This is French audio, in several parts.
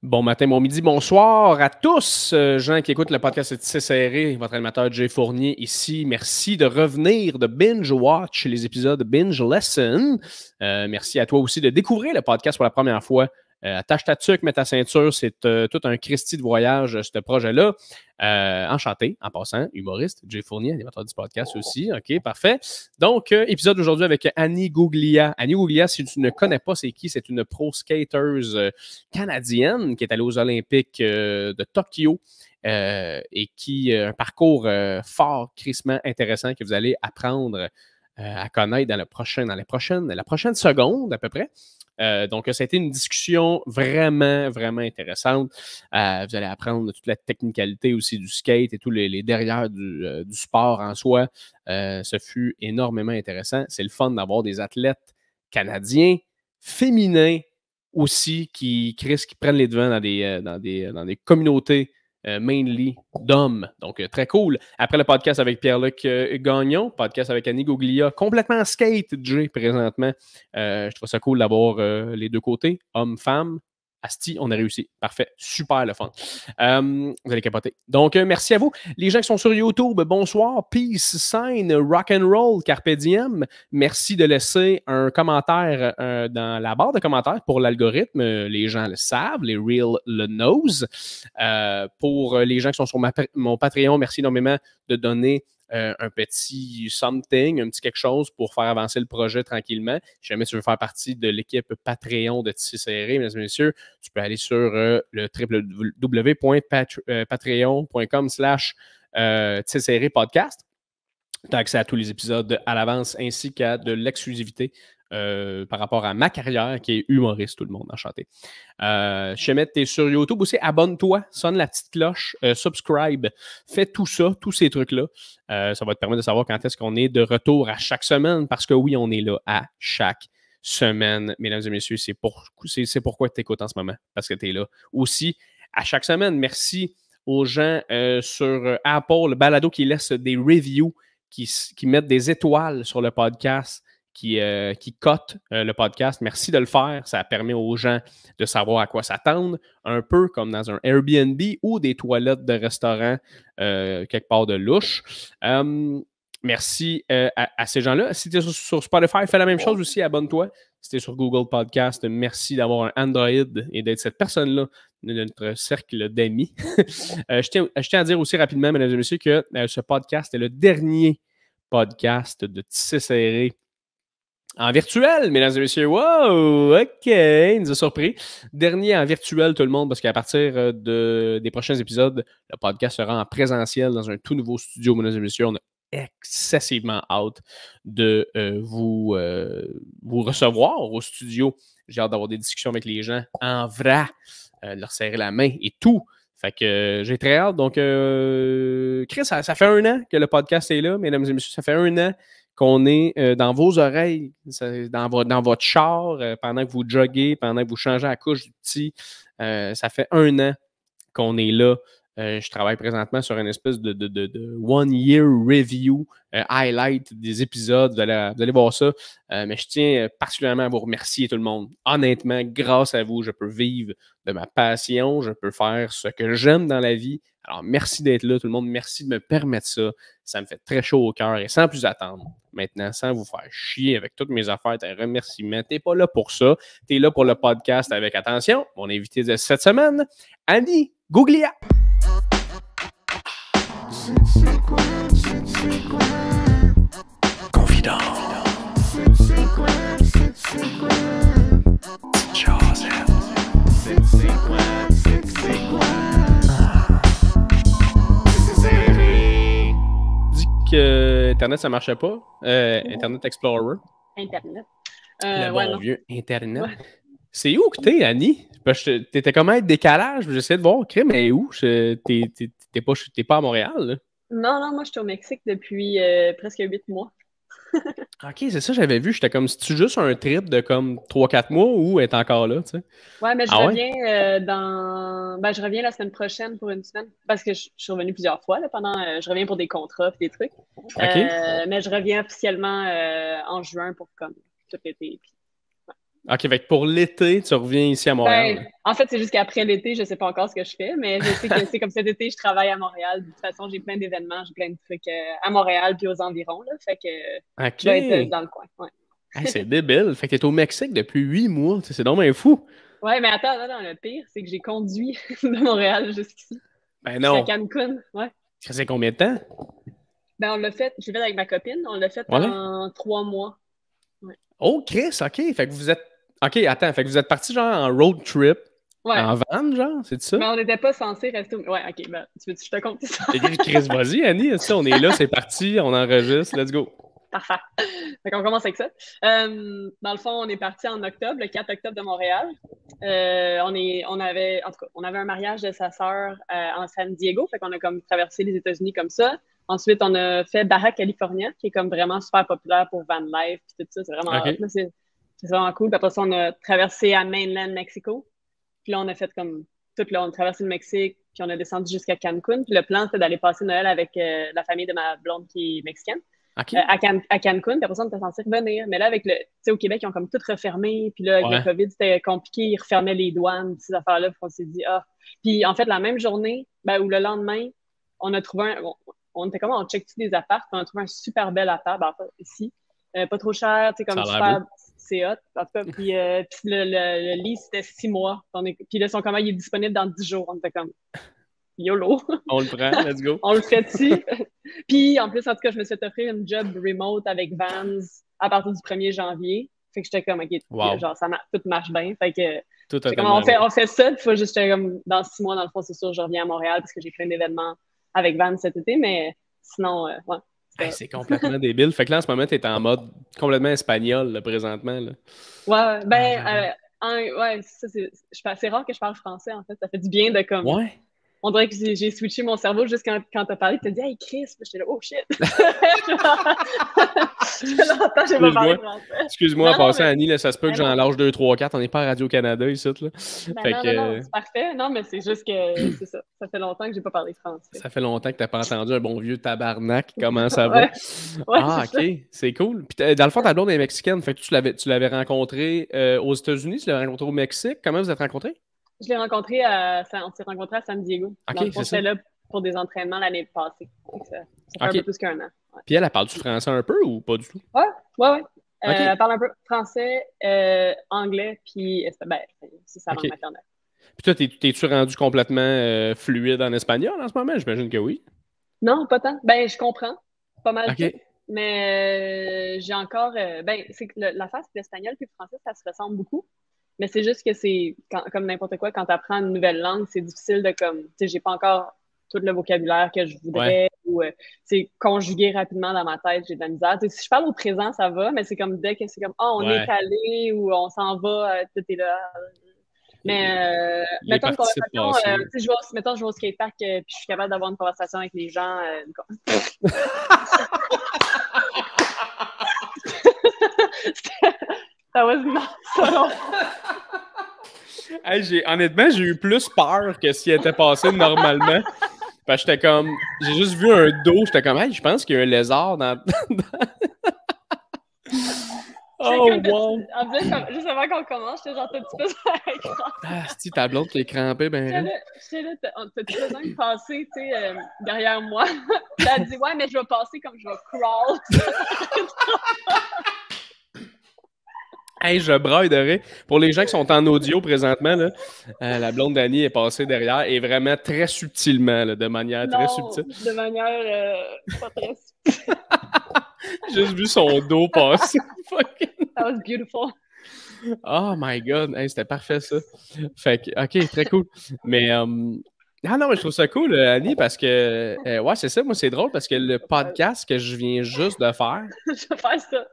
Bon matin, bon midi, bonsoir à tous, gens qui écoutent le podcast Tissé Serré, votre animateur Jay Fournier ici. Merci de revenir, de binge watch les épisodes de Binge Lesson. Merci à toi aussi de découvrir le podcast pour la première fois. Attache ta tuque, mets ta ceinture, c'est tout un Christy de voyage, ce projet-là. Enchanté, en passant, humoriste, Jay Fournier, animateur du podcast aussi. OK, parfait. Donc, épisode aujourd'hui avec Annie Guglia. Annie Guglia, si tu ne connais pas, c'est qui? C'est une pro skateuse canadienne qui est allée aux Olympiques de Tokyo et qui a un parcours fort, crissement intéressant que vous allez apprendre à connaître dans la prochaine seconde à peu près. Donc, ça a été une discussion vraiment, vraiment intéressante. Vous allez apprendre toute la technicalité aussi du skate et tous les derrière du sport en soi. Ce fut énormément intéressant. C'est le fun d'avoir des athlètes canadiens, féminins aussi, qui prennent les devants dans des communautés mainly d'hommes. Donc, très cool. Après le podcast avec Pierre-Luc Gagnon, podcast avec Annie Guglia, complètement skate, Jay, présentement. Je trouve ça cool d'avoir les deux côtés, hommes-femmes. Asti, on a réussi. Parfait. Super le fun. Vous allez capoter. Donc, merci à vous. Les gens qui sont sur YouTube, bonsoir. Peace, sign, rock and roll, carpe diem. Merci de laisser un commentaire dans la barre de commentaires pour l'algorithme. Les gens le savent, les real le knows. Pour les gens qui sont sur mon Patreon, merci énormément de donner un petit something, un petit quelque chose pour faire avancer le projet tranquillement. Si jamais tu veux faire partie de l'équipe Patreon de Tissé Serré, mesdames et messieurs, tu peux aller sur le www.patreon.com/Tissé Serré podcast. Tu as accès à tous les épisodes à l'avance ainsi qu'à de l'exclusivité par rapport à ma carrière qui est humoriste, tout le monde, enchanté. Chemet, tu es sur YouTube aussi, abonne-toi, sonne la petite cloche, subscribe, fais tout ça, tous ces trucs-là. Ça va te permettre de savoir quand est-ce qu'on est de retour à chaque semaine, parce que oui, on est là à chaque semaine, mesdames et messieurs, c'est pourquoi tu écoutes en ce moment, parce que tu es là aussi à chaque semaine. Merci aux gens sur Apple, le balado qui laisse des reviews, qui mettent des étoiles sur le podcast, qui cotent le podcast. Merci de le faire. Ça permet aux gens de savoir à quoi s'attendre, un peu comme dans un Airbnb ou des toilettes de restaurant quelque part de louche. Merci à ces gens-là. Si tu es sur Spotify, fais la même chose aussi, abonne-toi. Si tu es sur Google Podcast, merci d'avoir un Android et d'être cette personne-là de notre cercle d'amis. Je tiens à dire aussi rapidement, mesdames et messieurs, que ce podcast est le dernier podcast de Tissé Serré en virtuel, mesdames et messieurs. Wow! OK! Il nous a surpris. Dernier en virtuel, tout le monde, parce qu'à partir des prochains épisodes, le podcast sera en présentiel dans un tout nouveau studio, mesdames et messieurs. On a excessivement hâte de vous recevoir au studio. J'ai hâte d'avoir des discussions avec les gens en vrai, de leur serrer la main et tout. Fait que j'ai très hâte. Donc, Chris, ça fait 1 an que le podcast est là, mesdames et messieurs. Ça fait 1 an qu'on est dans vos oreilles, dans votre char, pendant que vous joguez, pendant que vous changez la couche du petit. Ça fait 1 an qu'on est là. Je travaille présentement sur une espèce de one-year review, highlight des épisodes. Vous allez voir ça. Mais je tiens particulièrement à vous remercier, tout le monde. Honnêtement, grâce à vous, je peux vivre de ma passion. Je peux faire ce que j'aime dans la vie. Alors, merci d'être là, tout le monde. Merci de me permettre ça. Ça me fait très chaud au cœur. Et sans plus attendre, maintenant, sans vous faire chier avec toutes mes affaires, tes remerciements, t'es pas là pour ça. T'es là pour le podcast avec attention. Mon invité de cette semaine, Annie Guglia. Confident. Dit que Internet ça marchait pas. Internet Explorer. Internet. Le bon vieux Internet. Ouais. C'est où que t'es, Annie? T'étais comment être décalage? J'essayais de voir, mais où? T'es pas à Montréal, là? Non, moi, je suis au Mexique depuis presque 8 mois. OK, c'est ça, j'avais vu. J'étais comme, c'est-tu juste un trip de comme 3-4 mois ou est encore là, tu sais? Ouais, mais je reviens je reviens la semaine prochaine pour une semaine. Parce que je suis revenue plusieurs fois, là, je reviens pour des contrats et des trucs. OK. Mais je reviens officiellement en juin pour comme tout l'été. Puis, OK, fait que pour l'été, tu reviens ici à Montréal. Ben, en fait, c'est jusqu'après l'été, je sais pas encore ce que je fais, mais je sais que c'est comme cet été, je travaille à Montréal. De toute façon, j'ai plein d'événements, j'ai plein de trucs à Montréal puis aux environs, là. Fait que je vais être OK. dans le coin. Ouais. Hey, c'est débile. Fait que t'es au Mexique depuis 8 mois. C'est donc fou. Ouais, mais attends, non, le pire, c'est que j'ai conduit de Montréal jusqu'ici, Ben jusqu'à non. Cancun. Ouais. Ça faisait combien de temps? Ben, je l'ai fait avec ma copine, on l'a fait Ouais. en 3 mois. Ouais. Oh, Chris, OK. Fait que vous êtes. OK, attends. Fait que vous êtes parti genre en road trip, Ouais. en van, genre, c'est ça? Mais on n'était pas censé rester. Ouais, ok, ben, tu veux que je te conte ça? Chris, vas-y, Annie. On est là, c'est parti, on enregistre. Let's go. Parfait. Fait qu'on commence avec ça. Dans le fond, on est parti en octobre, le 4 octobre de Montréal. On avait un mariage de sa sœur en San Diego. Fait qu'on a comme traversé les États-Unis comme ça. Ensuite, on a fait Baja California, qui est comme vraiment super populaire pour van life et tout ça. C'est vraiment, OK. c'est vraiment cool. Puis après ça, on a traversé à Mainland Mexico. Puis là, on a fait comme on a traversé le Mexique, puis on a descendu jusqu'à Cancun. Puis le plan, c'était d'aller passer Noël avec la famille de ma blonde qui est mexicaine. OK. À Cancun, puis après ça, on était censé revenir. Mais là, tu sais, au Québec, ils ont comme tout refermé. Puis là, avec le COVID, c'était compliqué. Ils refermaient les douanes, ces affaires-là. Puis on s'est dit, ah. Puis en fait, la même journée, ou le lendemain, on a trouvé on était comme, on check-tu des apparts, puis on a trouvé un super bel appart, ici. Pas trop cher, tu sais, comme super. C'est hot. En tout cas, puis le lease, c'était 6 mois. Puis là, son commande, il est disponible dans 10 jours. On était comme, YOLO. On le prend, let's go. On le fait dessus. Puis, en plus, en tout cas, je me suis fait offrir une job remote avec Vans à partir du 1er janvier. Fait que j'étais comme, OK, genre, tout marche bien. Fait que, on fait ça. Puis, juste, comme, dans 6 mois, dans le fond, c'est sûr, je reviens à Montréal parce que j'ai plein d'événements avec Vans cet été. Mais sinon, ouais. Hey, c'est complètement débile. Fait que là, en ce moment, t'es en mode complètement espagnol, là, présentement. Là. Ouais, ouais, ça, c'est rare que je parle français, en fait. Ça fait du bien de comme. Ouais. On dirait que j'ai switché mon cerveau juste quand t'as parlé, t'as dit « Hey, Chris! » J'étais là « Oh, shit! » Je l'entends, j'ai pas parlé français. Excuse-moi, en passant, Annie, là, ça se peut que j'en lâche 2, 3, 4. On n'est pas à Radio-Canada ici. Là. Non, c'est parfait. Non, mais c'est juste que c'est ça. Ça fait longtemps que j'ai pas parlé français. Ça fait longtemps que t'as pas entendu un bon vieux tabarnak. Comment ça va? OK. C'est cool. Puis, dans le fond, ta blonde est mexicaine. Fait que tu l'avais rencontrée aux États-Unis, tu l'avais rencontrée au Mexique. Comment vous êtes rencontrés? Je l'ai rencontré on s'est rencontrés à San Diego. OK, c'est ça. J'étais là pour des entraînements l'année passée. Ça fait un peu plus qu'un an. Ouais. Puis elle parle-tu français un peu ou pas du tout? Ouais. Elle parle un peu français, anglais, puis c'est sa langue maternelle. Puis toi, t'es-tu rendu complètement fluide en espagnol en ce moment? J'imagine que oui. Non, pas tant. Je comprends. Pas mal tout. Mais j'ai encore... c'est que l'affaire, c'est que l'espagnol et le français, ça se ressemble beaucoup. Mais c'est juste que c'est comme n'importe quoi, quand tu apprends une nouvelle langue, c'est difficile de comme, tu sais, j'ai pas encore tout le vocabulaire que je voudrais ou conjuguer rapidement dans ma tête, j'ai de la misère. Tu sais, si je parle au présent, ça va, mais c'est comme dès que c'est comme, on est allé ou on s'en va, tout est là. Mais mettons une conversation, mettons je vais au skatepark puis je suis capable d'avoir une conversation avec les gens. Ça was not so. Hey, honnêtement, j'ai eu plus peur que s'il était passé normalement. Parce que j'étais comme. J'ai juste vu un dos, j'étais comme, hey, je pense qu'il y a un lézard dans. Oh, wow! Juste avant qu'on commence, j'étais genre, t'as-tu besoin d'un écran? Ah, si ta blonde qui est crampée, ben. J'étais là, t'as-tu besoin de passer, tu sais, derrière moi? Puis elle a dit, ouais, mais je vais passer comme je vais crawl. Hey, je braille de rire. Pour les gens qui sont en audio présentement, là, la blonde d'Annie est passée derrière et vraiment très subtilement, là, de manière très subtile. De manière pas très subtile. J'ai juste vu son dos passer. That was beautiful. Oh my God, hey, c'était parfait ça. Fait que, OK, très cool. Mais non, mais je trouve ça cool, Annie, parce que ouais, c'est ça, moi c'est drôle parce que le podcast que je viens juste de faire. Je vais faire ça.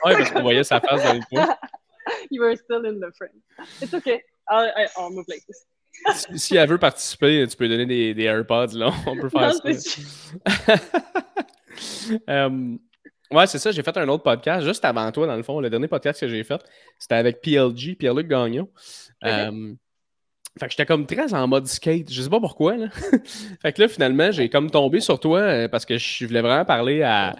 Ouais, parce qu'on voyait sa face dans le coin. You were still in the frame. It's okay. I'll move like this. Si elle veut participer, tu peux donner des AirPods, là. On peut faire ça. Ouais, c'est ça. J'ai fait un autre podcast juste avant toi, dans le fond. Le dernier podcast que j'ai fait, c'était avec PLG, Pierre-Luc Gagnon. Fait que j'étais comme très en mode skate. Je sais pas pourquoi, là. Fait que là, finalement, j'ai comme tombé sur toi parce que je voulais vraiment parler à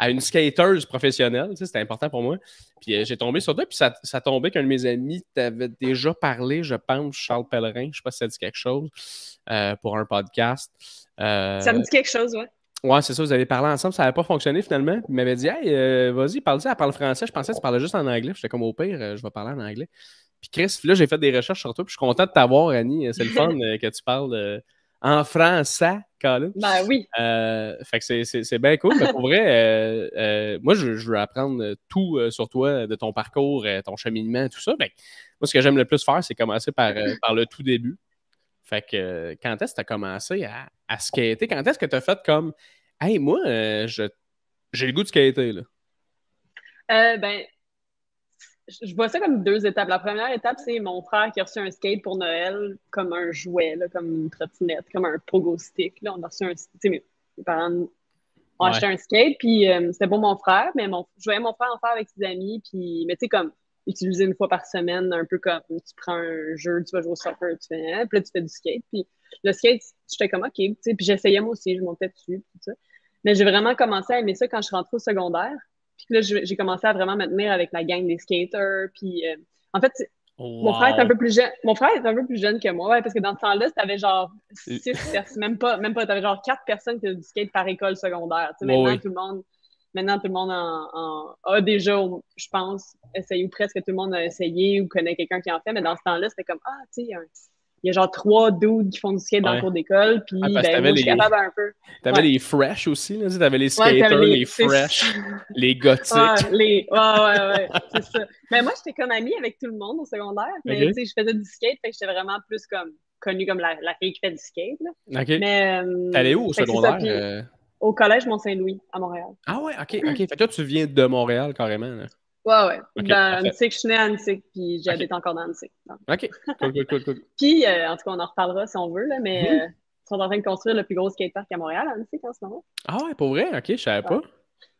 une skateuse professionnelle. Tu sais, c'était important pour moi. Puis j'ai tombé sur toi, puis ça tombait qu'un de mes amis t'avait déjà parlé, je pense, Charles Pellerin. Je sais pas si ça dit quelque chose pour un podcast. Ça me dit quelque chose, ouais. Ouais, c'est ça, vous avez parlé ensemble, ça n'avait pas fonctionné finalement. Il m'avait dit, hey, vas-y, parle-y, elle parle français. Je pensais que tu parlais juste en anglais. J'étais comme au pire, je vais parler en anglais. Puis Chris, là, j'ai fait des recherches sur toi, puis je suis content de t'avoir, Annie. C'est le fun que tu parles en français, Colin. Ben oui. Fait que c'est bien cool. Mais pour vrai, moi, je veux apprendre tout sur toi, de ton parcours, ton cheminement, tout ça. Ben, moi, ce que j'aime le plus faire, c'est commencer par le tout début. Fait que quand est-ce que tu as commencé à skater? Quand est-ce que tu as fait comme hey, moi, j'ai le goût de skater, là? Ben, je vois ça comme deux étapes. La première étape, c'est mon frère qui a reçu un skate pour Noël comme un jouet, là, comme une trottinette, comme un pogo stick. Là. On a reçu un. Tu sais, mes parents ont acheté un skate, puis c'était pour mon frère, mais je voyais mon frère en faire avec ses amis, puis, mais tu sais, comme utiliser une fois par semaine, un peu comme tu prends un jeu, tu vas jouer au soccer, tu fais, hein, puis là, tu fais du skate. Puis le skate, j'étais comme, OK, tu sais, puis j'essayais moi aussi, je montais dessus, tout ça. Mais j'ai vraiment commencé à aimer ça quand je suis rentrée au secondaire. Puis là, j'ai commencé à vraiment me tenir avec la gang des skaters. Puis en fait, mon frère est un Wow! peu plus jeune. Mon frère est un peu plus jeune que moi, ouais, parce que dans ce temps-là, t'avais genre 6 personnes, même pas, t'avais genre 4 personnes qui faisaient du skate par école secondaire. Tu sais, Oh, oui. maintenant, tout le monde a déjà, je pense, essayé, ou presque tout le monde a essayé ou connaît quelqu'un qui en fait, mais dans ce temps-là, c'était comme, ah, tu sais, il y a genre 3 dudes qui font du skate dans le Ouais. cours d'école, Ouais, puis parce que ben moi, je suis capable un peu. t'avais Ouais. les fresh aussi, là. Tu avais les Ouais, skaters, les fresh, les gothiques. ouais, c'est ça. Mais moi, j'étais comme amie avec tout le monde au secondaire, mais OK? tu sais, je faisais du skate, fait que j'étais vraiment plus comme connue comme la fille qui fait du skate, là. OK. Mais, T'allais où au fait que c'est ça, secondaire? puis au collège Mont-Saint-Louis, à Montréal. Ah ouais, OK, OK. Fait que toi, tu viens de Montréal, carrément, là. Ouais. OK, Dans parfait. Annecy, je suis née à Annecy, puis OK. j'habite encore dans Annecy. OK. Cool. Puis, en tout cas, on en reparlera si on veut, là, mais Mhm. ils sont en train de construire le plus gros skatepark à Montréal, à Annecy, en ce moment. Ah ouais, pour vrai? OK, je savais Ouais. pas.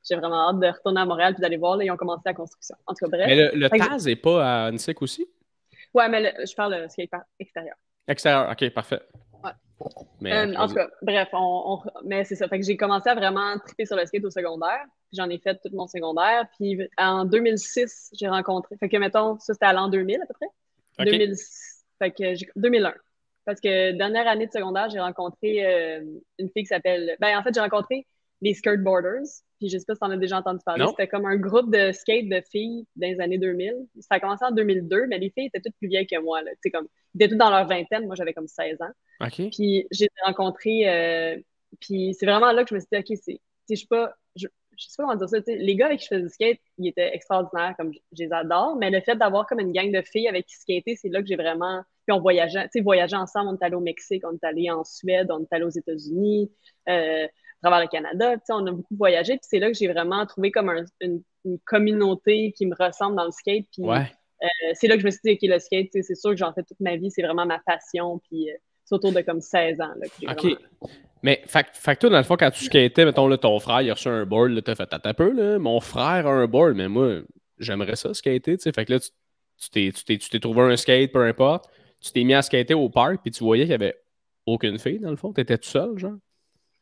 J'ai vraiment hâte de retourner à Montréal puis d'aller voir, là, ils ont commencé la construction. En tout cas, bref. Mais le Fait que Taz n'est pas à Annecy aussi? ouais, mais je parle de skatepark extérieur. Extérieur, OK, parfait. Ouais. Mais En tout cas, bref, mais c'est ça. Fait que j'ai commencé à vraiment triper sur le skate au secondaire. Puis j'en ai fait tout mon secondaire. Puis en 2006, j'ai rencontré. Fait que, mettons, ça c'était à l'an 2000 à peu près. OK. 2006. Fait que 2001. Parce que dernière année de secondaire, j'ai rencontré une fille qui s'appelle. Ben, en fait, j'ai rencontré les Skateboarders. Puis je sais pas si t'en as déjà entendu parler. Non? C'était comme un groupe de skate de filles dans les années 2000. Ça a commencé en 2002, mais les filles étaient toutes plus vieilles que moi. Là. Comme, ils étaient toutes dans leur vingtaine. Moi, j'avais comme 16 ans. OK. Puis j'ai rencontré, puis c'est vraiment là que je me suis dit, OK, je sais pas, je sais pas comment dire ça, les gars avec qui je faisais du skate, ils étaient extraordinaires, comme je les adore, mais le fait d'avoir comme une gang de filles avec qui skater, c'est là que j'ai vraiment, puis on voyageait, voyageait ensemble, on est allé au Mexique, on est allé en Suède, on est allé aux États-Unis, à travers le Canada, on a beaucoup voyagé, puis c'est là que j'ai vraiment trouvé comme une communauté qui me ressemble dans le skate, puis Ouais. c'est là que je me suis dit, OK, le skate, c'est sûr que j'en fais toute ma vie, c'est vraiment ma passion, puis c'est autour de comme 16 ans là, que j'ai OK. vraiment... Mais, fait que toi, dans le fond, quand tu skatais, mettons, là, ton frère, il a reçu un board, là, t'as fait, attends un peu, là, mon frère a un board, mais moi, j'aimerais ça, skater, tu sais. Fait que là, tu t'es trouvé un skate, peu importe. Tu t'es mis à skater au parc, puis tu voyais qu'il y avait aucune fille, dans le fond. T'étais tout seul, genre.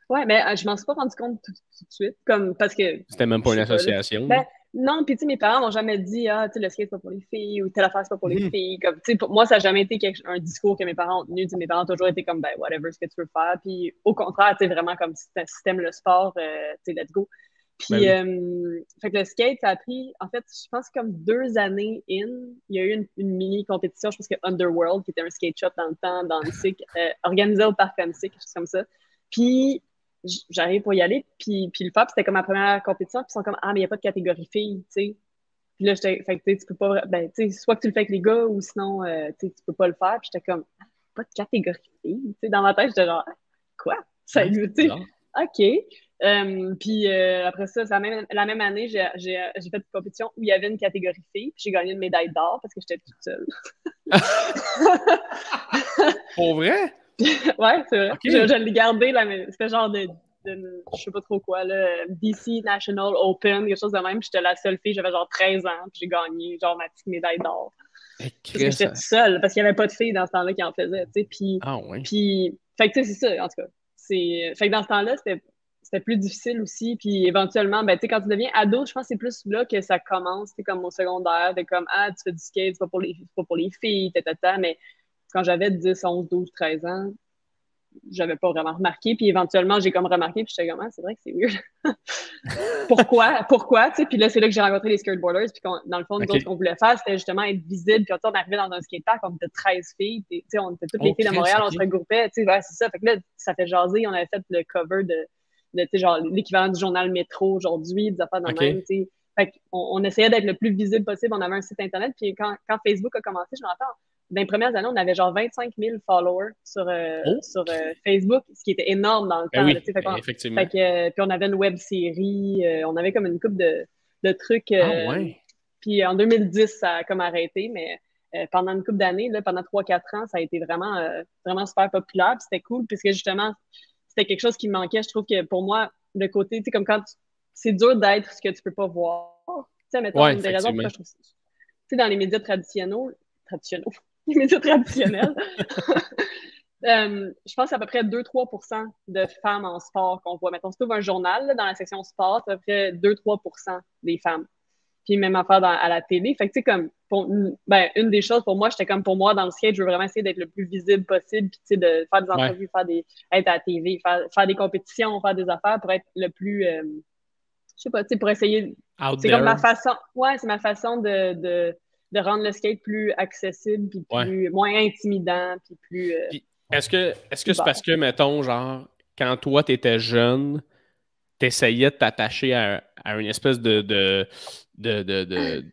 Ouais, mais je m'en suis pas rendu compte tout de suite, comme, parce que, C'était même je pas une sais pas, là. association, là. Ben, non, puis tu sais, mes parents m'ont jamais dit, ah, tu sais, le skate, c'est pas pour les filles, ou telle affaire, c'est pas pour les Mhm. filles. Comme, tu sais, pour moi, ça n'a jamais été un discours que mes parents ont tenu. Tu sais, mes parents ont toujours été comme, ben, whatever, ce que tu veux faire. Puis, au contraire, tu sais, vraiment comme si t'aimes le sport, tu sais, let's go. Ben Puis, oui. fait que le skate, ça a pris, en fait, je pense comme 2 années in, il y a eu une mini compétition, je pense que Underworld, qui était un skate shop dans le temps, dans le SIC, organisé au parc Annecy, quelque chose comme ça. Puis, j'arrive pour y aller, puis le faire, puis c'était comme ma première compétition, puis ils sont comme, ah, mais il n'y a pas de catégorie fille, tu sais. Puis là, fait que, tu peux pas, ben, tu sais, soit que tu le fais avec les gars, ou sinon, tu sais, tu peux pas le faire, puis j'étais comme, ah, pas de catégorie fille, tu sais, dans ma tête, j'étais genre, ah, quoi? Ça Ouais, existe, c'est tu sais. bizarre. OK. Puis après ça, la même année, j'ai fait une compétition où il y avait une catégorie fille, puis j'ai gagné une médaille d'or parce que j'étais toute seule. Pour vrai? Ouais, c'est vrai. OK. Je l'ai gardé, là, mais c'était genre je sais pas trop quoi, là, BC National Open, quelque chose de même. J'étais la seule fille, j'avais genre 13 ans, puis j'ai gagné genre ma petite médaille d'or. Parce que j'étais toute seule, parce qu'il n'y avait pas de filles dans ce temps-là qui en faisaient, tu sais. Puis, fait que, tu sais, c'est ça, en tout cas. Fait que dans ce temps-là, c'était plus difficile aussi. Puis éventuellement, ben, tu sais, quand tu deviens ado, je pense que c'est plus là que ça commence, tu sais, comme au secondaire, de comme, ah, tu fais du skate, c'est pas pour les filles, tata. Mais quand j'avais 10, 11, 12, 13 ans, j'avais pas vraiment remarqué. Puis éventuellement, j'ai comme remarqué, puis j'étais comme, ah, c'est vrai que c'est weird. Pourquoi, tu sais? Puis là, c'est là que j'ai rencontré les skateboarders. Puis dans le fond, nous autres, ce qu'on voulait faire, c'était justement être visible. Puis on arrivait dans un skatepark, on était 13 filles. Puis, tu sais, on était toutes les filles de Montréal, on se regroupait. Tu sais, ouais, c'est ça. Fait que là, ça fait jaser. On avait fait le cover de tu sais, genre, l'équivalent du journal Métro aujourd'hui, des affaires de même, tu sais. Fait qu'on essayait d'être le plus visible possible. On avait un site Internet. Puis quand Facebook a commencé, je me rappelle, dans les premières années, on avait genre 25 000 followers sur Facebook, ce qui était énorme dans le temps. Oui, là, effectivement. puis on avait une web série, on avait comme une couple de trucs. Puis en 2010, ça a comme arrêté, mais pendant une couple d'années, là, pendant 3-4 ans, ça a été vraiment, vraiment super populaire. Puis c'était cool, puisque justement, c'était quelque chose qui me manquait. Je trouve que pour moi, le côté, tu sais, comme quand c'est dur d'être ce que tu peux pas voir. Tu sais, mettons, une des raisons pourquoi je trouve ça. Tu sais, dans les médias traditionnels, les médias traditionnels, je pense à peu près 2-3% de femmes en sport qu'on voit. Mettons, si tu ouvres un journal, là, dans la section sport, c'est à peu près 2-3% des femmes. Puis même affaire à la télé. Fait que, tu sais, comme, une des choses pour moi, j'étais comme, pour moi, dans le skate, je veux vraiment essayer d'être le plus visible possible, puis, tu sais, de faire des entrevues, être à la TV, faire des compétitions, faire des affaires pour être le plus, je sais pas, tu sais, pour essayer. C'est comme ma façon, c'est ma façon de rendre le skate plus accessible, puis moins intimidant, puis plus. Est-ce que c'est parce que, mettons, genre, quand toi, t'étais jeune, t'essayais de t'attacher à une espèce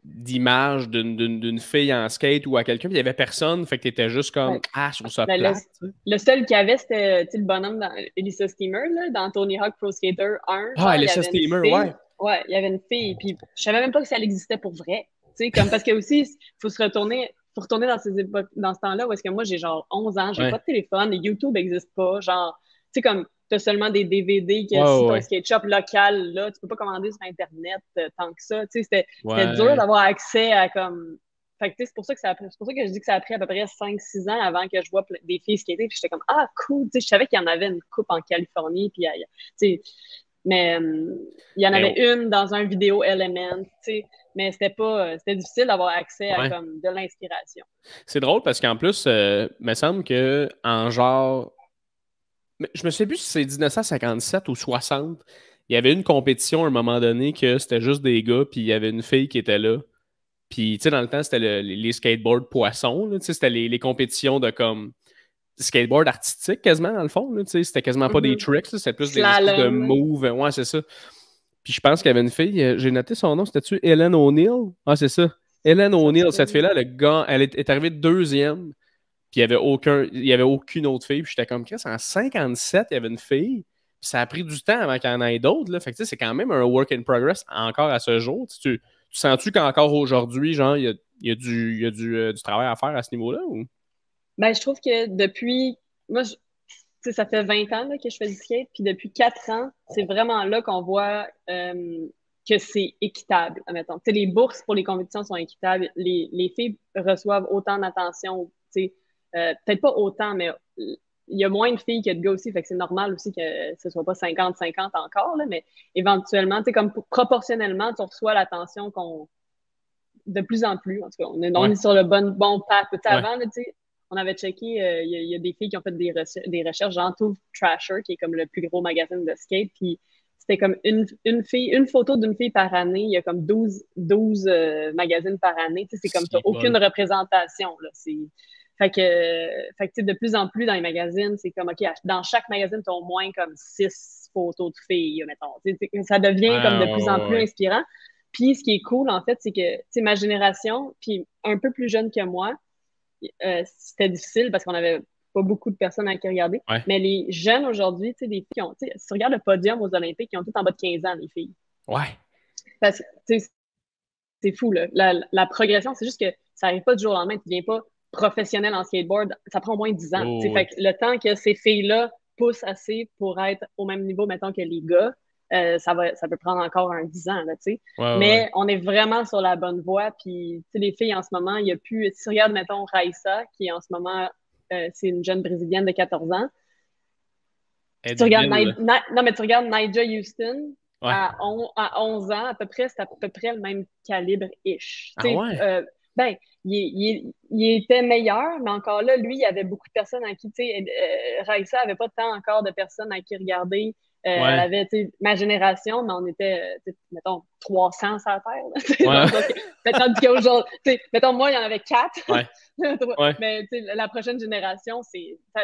d'image d'une fille en skate ou à quelqu'un, puis il n'y avait personne, fait que t'étais juste comme, je trouve ça plate. Le seul qu'il y avait, c'était le bonhomme dans Elisa Steamer, là, dans Tony Hawk Pro Skater 1. Elisa Steamer, Ouais, il y avait une fille, puis je savais même pas que ça existait pour vrai. Tu sais, comme, parce que aussi, il faut retourner dans ces époques, dans ce temps-là où est-ce que moi, j'ai genre 11 ans, j'ai pas de téléphone, et YouTube n'existe pas, genre, tu sais, comme, t'as seulement des DVD que si ton skate shop local, là, tu peux pas commander sur Internet tant que ça, tu sais, c'était dur d'avoir accès à, comme, fait que, c'est pour ça que c'est pour ça que je dis que ça a pris à peu près 5-6 ans avant que je vois des filles skater, puis j'étais comme, ah, cool, tu sais, je savais qu'il y en avait une coupe en Californie, puis, tu sais, mais il y en avait une dans un vidéo Element, tu sais, mais c'était difficile d'avoir accès à comme de l'inspiration. C'est drôle parce qu'en plus, il me semble que en genre, je me souviens plus si c'est 1957 ou 60, il y avait une compétition à un moment donné que c'était juste des gars, puis il y avait une fille qui était là. Puis, tu sais, dans le temps, c'était les skateboards poissons, tu sais, c'était les compétitions de comme skateboard artistique quasiment, dans le fond, tu sais, c'était quasiment pas des tricks, c'était plus des espèces de moves. Ouais, c'est ça. Puis je pense qu'il y avait une fille, j'ai noté son nom, c'était-tu Ellen O'Neill? Ah, c'est ça. Ellen O'Neill, cette fille-là, le gars, elle est arrivée deuxième, puis il y avait aucune autre fille, puis j'étais comme, Chris, en 57, il y avait une fille, puis ça a pris du temps avant qu'il y en ait d'autres, là. Fait que, tu sais, c'est quand même un work in progress encore à ce jour. Tu sens-tu qu'encore aujourd'hui, genre, il y a du travail à faire à ce niveau-là, ou? Ben, je trouve que depuis, moi, ça fait 20 ans là, que je fais du skate, puis depuis 4 ans, c'est vraiment là qu'on voit que c'est équitable, admettons. Tu sais, les bourses pour les compétitions sont équitables. Les filles reçoivent autant d'attention, tu sais, peut-être pas autant, mais il y a moins de filles que de gars aussi, fait que c'est normal aussi que ce soit pas 50-50 encore, là, mais éventuellement, tu sais, comme proportionnellement, tu reçois l'attention qu'on de plus en plus. En tout cas, on est sur le bon path. Avant, tu sais, on avait checké, il y a des filles qui ont fait des recherches, genre Tooth Trasher, qui est comme le plus gros magazine de skate, puis c'était comme une photo d'une fille par année, il y a comme 12 magazines par année, tu sais, c'est comme t'as aucune représentation, là, fait que de plus en plus dans les magazines, c'est comme, OK, dans chaque magazine, t'as au moins comme 6 photos de filles, mettons. Ça devient comme de plus en plus inspirant. Puis ce qui est cool, en fait, c'est que, tu sais, ma génération, puis un peu plus jeune que moi, c'était difficile parce qu'on avait pas beaucoup de personnes à qui regarder. Mais les jeunes aujourd'hui, tu sais, des filles qui ont, tu sais, si tu regardes le podium aux Olympiques, ils ont tous en bas de 15 ans, les filles. Ouais. Parce que, tu sais, c'est fou, là. La progression, c'est juste que ça n'arrive pas du jour au lendemain. Tu ne deviens pas professionnel en skateboard. Ça prend au moins 10 ans. Fait que le temps que ces filles-là poussent assez pour être au même niveau, mettons, que les gars, ça peut prendre encore 10 ans, là, tu sais. Ouais, Mais on est vraiment sur la bonne voie. Puis, tu sais, les filles, en ce moment, il y a plus... Si tu regardes, mettons, Raissa, qui en ce moment, c'est une jeune Brésilienne de 14 ans. Si tu regardes non, mais tu regardes Nyjah Huston, ouais. à 11 ans, à peu près, c'est à peu près le même calibre-ish. Ah ouais? Ben, il était meilleur, mais encore là, lui, il y avait beaucoup de personnes à qui, tu sais, Raissa avait pas tant encore de personnes à qui regarder. Elle Ouais. avait, tu sais, ma génération, mais on était, mettons, 300 sur la Terre. Ouais. Tandis qu'aujourd'hui, mettons, moi, il y en avait 4. Ouais. Ouais. Mais la prochaine génération,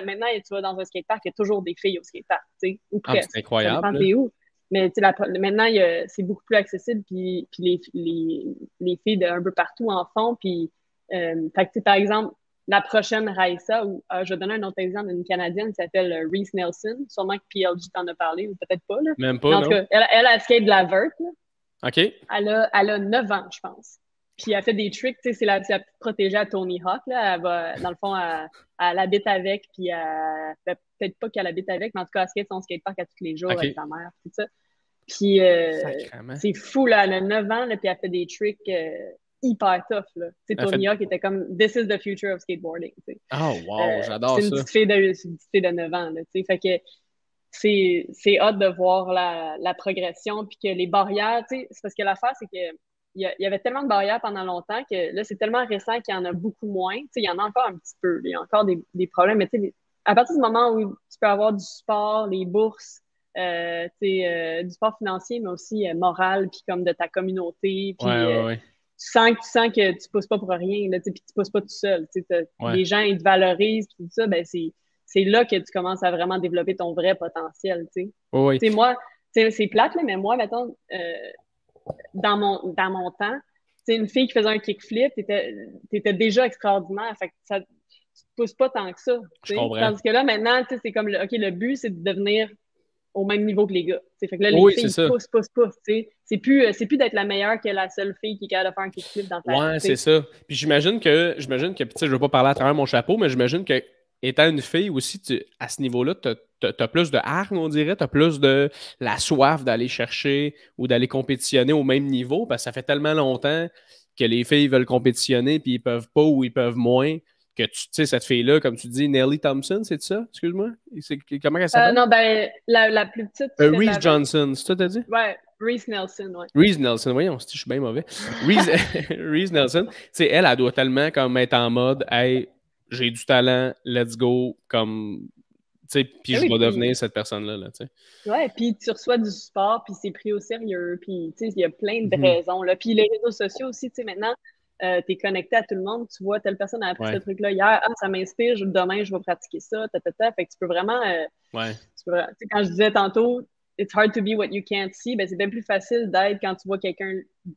maintenant, tu vas dans un skatepark, il y a toujours des filles au skatepark, ou presque. C'est incroyable. Ça dépend t'es où. Mais maintenant, c'est beaucoup plus accessible, puis les filles d'un peu partout en font. Puis, fait que, par exemple, la prochaine Raissa, je vais donner un autre exemple d'une Canadienne qui s'appelle Reese Nelson. Sûrement que PLG t'en a parlé, ou peut-être pas. Là. Même pas, mais en tout cas, elle a skate de la vert. OK. Elle a 9 ans, je pense. Puis elle fait des tricks, tu sais, c'est la petite protégée à Tony Hawk, là. Elle va, dans le fond, elle habite avec, puis peut-être pas qu'elle habite avec, mais en tout cas, elle skate son skatepark à tous les jours avec sa mère, tout ça. Puis c'est fou, là. Elle a 9 ans, là, puis elle fait des tricks hyper tough, là. Tu sais, Tony Hawk était comme « This is the future of skateboarding », tu sais. Oh, wow, j'adore ça. C'est une petite fille de 9 ans, là, tu sais. Fait que c'est hâte de voir la progression, puis que les barrières, tu sais, c'est parce que l'affaire, c'est que il y avait tellement de barrières pendant longtemps que là, c'est tellement récent qu'il y en a beaucoup moins. Tu sais, il y en a encore un petit peu. Il y a encore des problèmes. Mais tu sais, à partir du moment où tu peux avoir du support, les bourses, du support financier, mais aussi moral, puis comme de ta communauté, puis ouais. tu sens que tu pousses pas pour rien, là, puis tu pousses pas tout seul. Les gens, ils te valorisent, puis tout ça, ben c'est là que tu commences à vraiment développer ton vrai potentiel. Oui. Moi, c'est plate, là, mais moi, mettons, dans mon temps, c'est une fille qui faisait un kickflip, t'étais déjà extraordinaire. Fait que tu te pousses pas tant que ça. Je comprends. Tandis que là, maintenant, c'est comme, OK, le but, c'est de devenir au même niveau que les gars. Fait que là, Oui, les filles poussent. C'est plus d'être la meilleure que la seule fille qui est capable de faire un kickflip dans ta vie. Ouais, c'est ça. Puis j'imagine que je veux pas parler à travers mon chapeau, mais j'imagine que étant une fille aussi, à ce niveau-là, t'as plus de hargne, on dirait, t'as plus de la soif d'aller chercher ou d'aller compétitionner au même niveau, parce que ça fait tellement longtemps que les filles veulent compétitionner, puis ils peuvent pas ou ils peuvent moins, que tu sais, cette fille-là, comme tu dis, Nelly Thompson, c'est ça? Excuse-moi? Comment elle s'appelle? Non, ben, la plus petite. Reese Johnson, c'est ça que t'as dit? Ouais, Reese Nelson, ouais. Reese Nelson, voyons, je suis bien mauvais. Reese Nelson, tu sais, elle doit tellement comme être en mode, hey, j'ai du talent, let's go, comme, tu sais, puis je vais devenir cette personne-là, tu sais. Ouais, puis tu reçois du support, puis c'est pris au sérieux, puis tu sais, il y a plein de raisons, là. Puis les réseaux sociaux aussi, tu sais, maintenant, t'es connecté à tout le monde, tu vois, telle personne a appris ce truc-là hier, ça m'inspire, demain, je vais pratiquer ça, fait que tu peux vraiment, quand je disais tantôt, it's hard to be what you can't see, ben c'est bien plus facile d'être quand tu vois que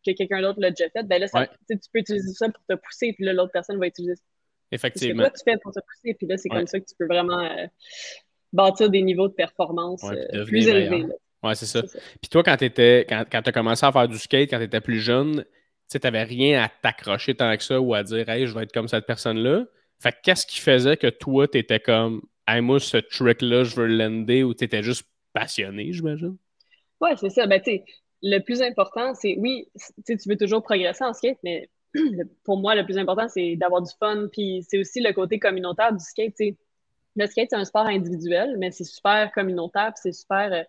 quelqu'un d'autre l'a déjà fait, ben là, tu peux utiliser ça pour te pousser, puis là, l'autre personne va utiliser effectivement. ce que toi, tu fais pour te pousser, puis là, c'est comme ça que tu peux vraiment bâtir des niveaux de performance plus élevés. Ouais, c'est ça. Puis toi, quand t'as commencé à faire du skate, quand tu étais plus jeune, tu n'avais rien à t'accrocher tant que ça ou à dire « Hey, je vais être comme cette personne-là ». Fait que qu'est-ce qui faisait que toi, tu étais comme « Hey, moi, ce trick-là, je veux le lander » ou tu étais juste passionné, j'imagine? Ouais, c'est ça. Ben, tu sais, le plus important, c'est, oui, tu veux toujours progresser en skate, mais pour moi, le plus important, c'est d'avoir du fun. Puis c'est aussi le côté communautaire du skate. T'sais. Le skate, c'est un sport individuel, mais c'est super communautaire, puis c'est super.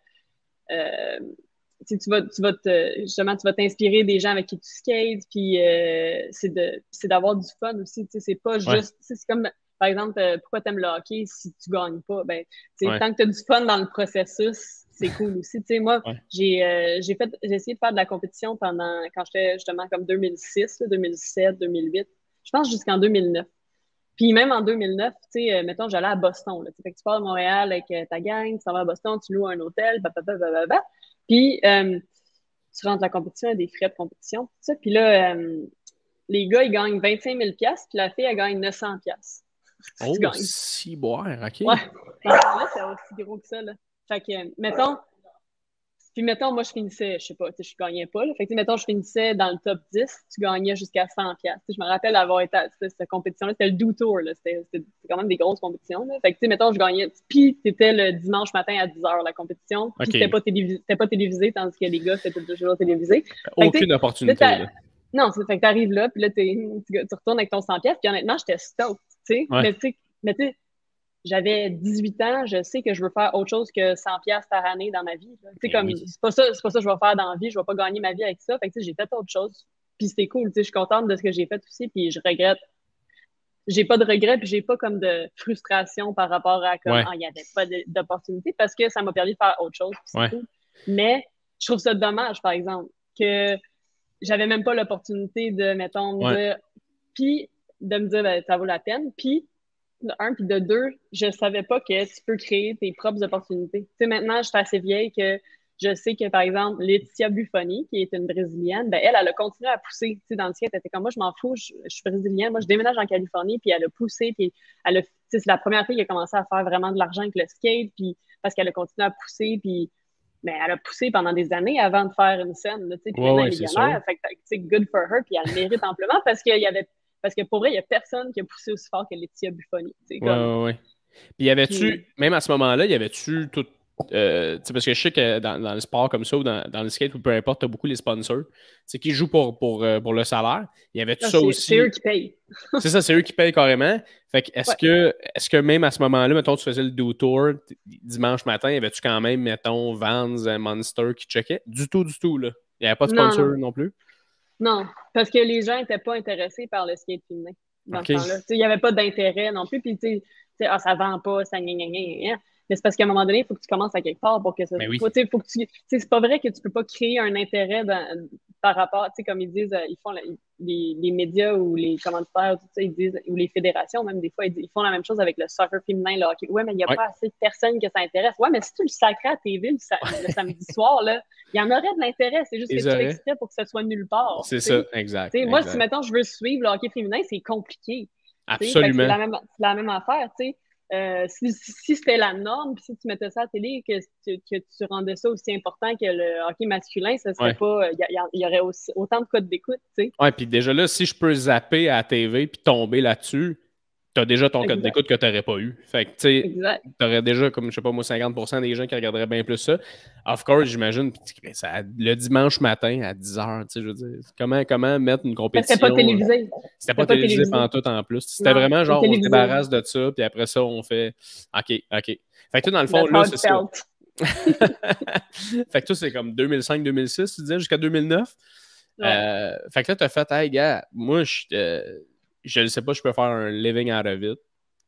Tu vas t'inspirer des gens avec qui tu skates, puis c'est d'avoir du fun aussi. C'est pas juste. C'est comme, par exemple, pourquoi t'aimes le hockey si tu gagnes pas? Ben, tant que tu as du fun dans le processus, c'est cool aussi. Moi, j'ai essayé de faire de la compétition quand j'étais justement comme 2006, 2007, 2008. Je pense jusqu'en 2009. Puis même en 2009, mettons, j'allais à Boston. Là, fait que tu pars de Montréal avec ta gang, tu vas à Boston, tu loues un hôtel, puis tu rentres la compétition, il y a des frais de compétition. Tout ça. Puis là, les gars, ils gagnent 25 000 puis la fille, elle gagne 900 Oh, si boire, OK. Ouais. Là, c'est aussi gros que ça. Là. Fait que, mettons, Puis, mettons, moi, je finissais, je sais pas, je gagnais pas. Là. Fait que, mettons, je finissais dans le top 10, tu gagnais jusqu'à 100$. Je me rappelle avoir été à cette compétition-là, c'était le Do Tour. C'était quand même des grosses compétitions. Là. Fait que, mettons, je gagnais. Puis, c'était le dimanche matin à 10h, la compétition. Puis, c'était pas télévisé, tandis que les gars, c'était toujours télévisé. Aucune opportunité. Là. Non, fait que t'arrives là, puis là, tu retournes avec ton 100$, puis honnêtement, j'étais stoked, tu sais. Ouais. Mais tu sais, j'avais 18 ans, je sais que je veux faire autre chose que 100$ par année dans ma vie. Tu sais, comme, oui. c'est pas ça que je vais faire dans la vie, je vais pas gagner ma vie avec ça. Fait que, tu sais, j'ai fait autre chose, puis c'était cool, tu sais, je suis contente de ce que j'ai fait aussi, puis je regrette. J'ai pas de regrets, puis j'ai pas comme de frustration par rapport à comme, il y avait pas d'opportunité, parce que ça m'a permis de faire autre chose, puis c'est cool. Mais je trouve ça dommage, par exemple, que j'avais même pas l'opportunité de, mettons, puis de me dire, ben, ça vaut la peine. Puis, de un, puis de deux, je savais pas que tu peux créer tes propres opportunités. Tu sais, maintenant, je suis assez vieille que je sais que, par exemple, Laetitia Buffoni, qui est une Brésilienne, ben, elle a continué à pousser. Tu sais, dans le skate, elle était comme moi, je m'en fous, je suis brésilienne. Moi, je déménage en Californie, puis elle a poussé, puis elle a, tu sais, c'est la première fille qui a commencé à faire vraiment de l'argent avec le skate, puis parce qu'elle a continué à pousser, puis mais elle a poussé pendant des années avant de faire une scène. Là, puis maintenant, elle est millionnaire. Fait que, good for her, puis elle le mérite amplement parce que pour vrai, il n'y a personne qui a poussé aussi fort que Laetitia Buffoni. Ouais. Puis y avait-tu, même à ce moment-là, y avait-tu tout. Parce que je sais que dans le sport comme ça ou dans le skate ou peu importe, tu as beaucoup les sponsors qui jouent pour le salaire. Il y avait-tu ça aussi? C'est eux qui payent. C'est ça, c'est eux qui payent carrément. Fait que est-ce que même à ce moment-là, mettons, tu faisais le Do Tour dimanche matin, y avait-tu quand même, mettons, Vans, Monster qui checkait? Du tout, là. Il n'y avait pas de sponsor non plus? Non, parce que les gens n'étaient pas intéressés par le skate féminin dans ce temps-là. Il n'y avait pas d'intérêt non plus. Puis, tu sais, ça vend pas, ça gna. Mais c'est parce qu'à un moment donné, il faut que tu commences à quelque part pour que ça. Faut que c'est pas vrai que tu peux pas créer un intérêt par rapport, tu sais, comme ils disent, ils font les médias ou les commanditaires, tout ça, ils disent, ou les fédérations, même des fois, ils font la même chose avec le soccer féminin, le hockey. Ouais, mais il n'y a pas assez de personnes que ça intéresse. Ouais, mais si tu le sacrais à TV le samedi soir, là, il y en aurait de l'intérêt. C'est juste que tu fais exprès pour que ça soit nulle part. C'est ça, exact. Moi, si maintenant je veux suivre le hockey féminin, c'est compliqué. Absolument. C'est la même affaire, tu sais. Si c'était la norme, puis si tu mettais ça à la télé, que tu rendais ça aussi important que le hockey masculin, ça serait pas. Il y aurait autant de codes d'écoute, tu sais. Ouais, puis déjà là, si je peux zapper à la TV puis tomber là-dessus, t'as déjà ton code d'écoute que t'aurais pas eu. Fait que, tu sais, t'aurais déjà, comme, je sais pas moi, 50% des gens qui regarderaient bien plus ça. Of course, j'imagine, le dimanche matin à 10h, tu sais, je veux dire, comment mettre une compétition... C'était pas télévisé. C'était pas télévisé pantoute en plus. C'était vraiment genre, on se débarrasse de ça, puis après ça, on fait OK. Fait que toi, dans le fond, là, c'est ça. Fait que toi, c'est comme 2005-2006, tu disais, jusqu'à 2009. Ouais. Fait que là, t'as fait, hey, gars, moi, je ne sais pas, je peux faire un living out of it.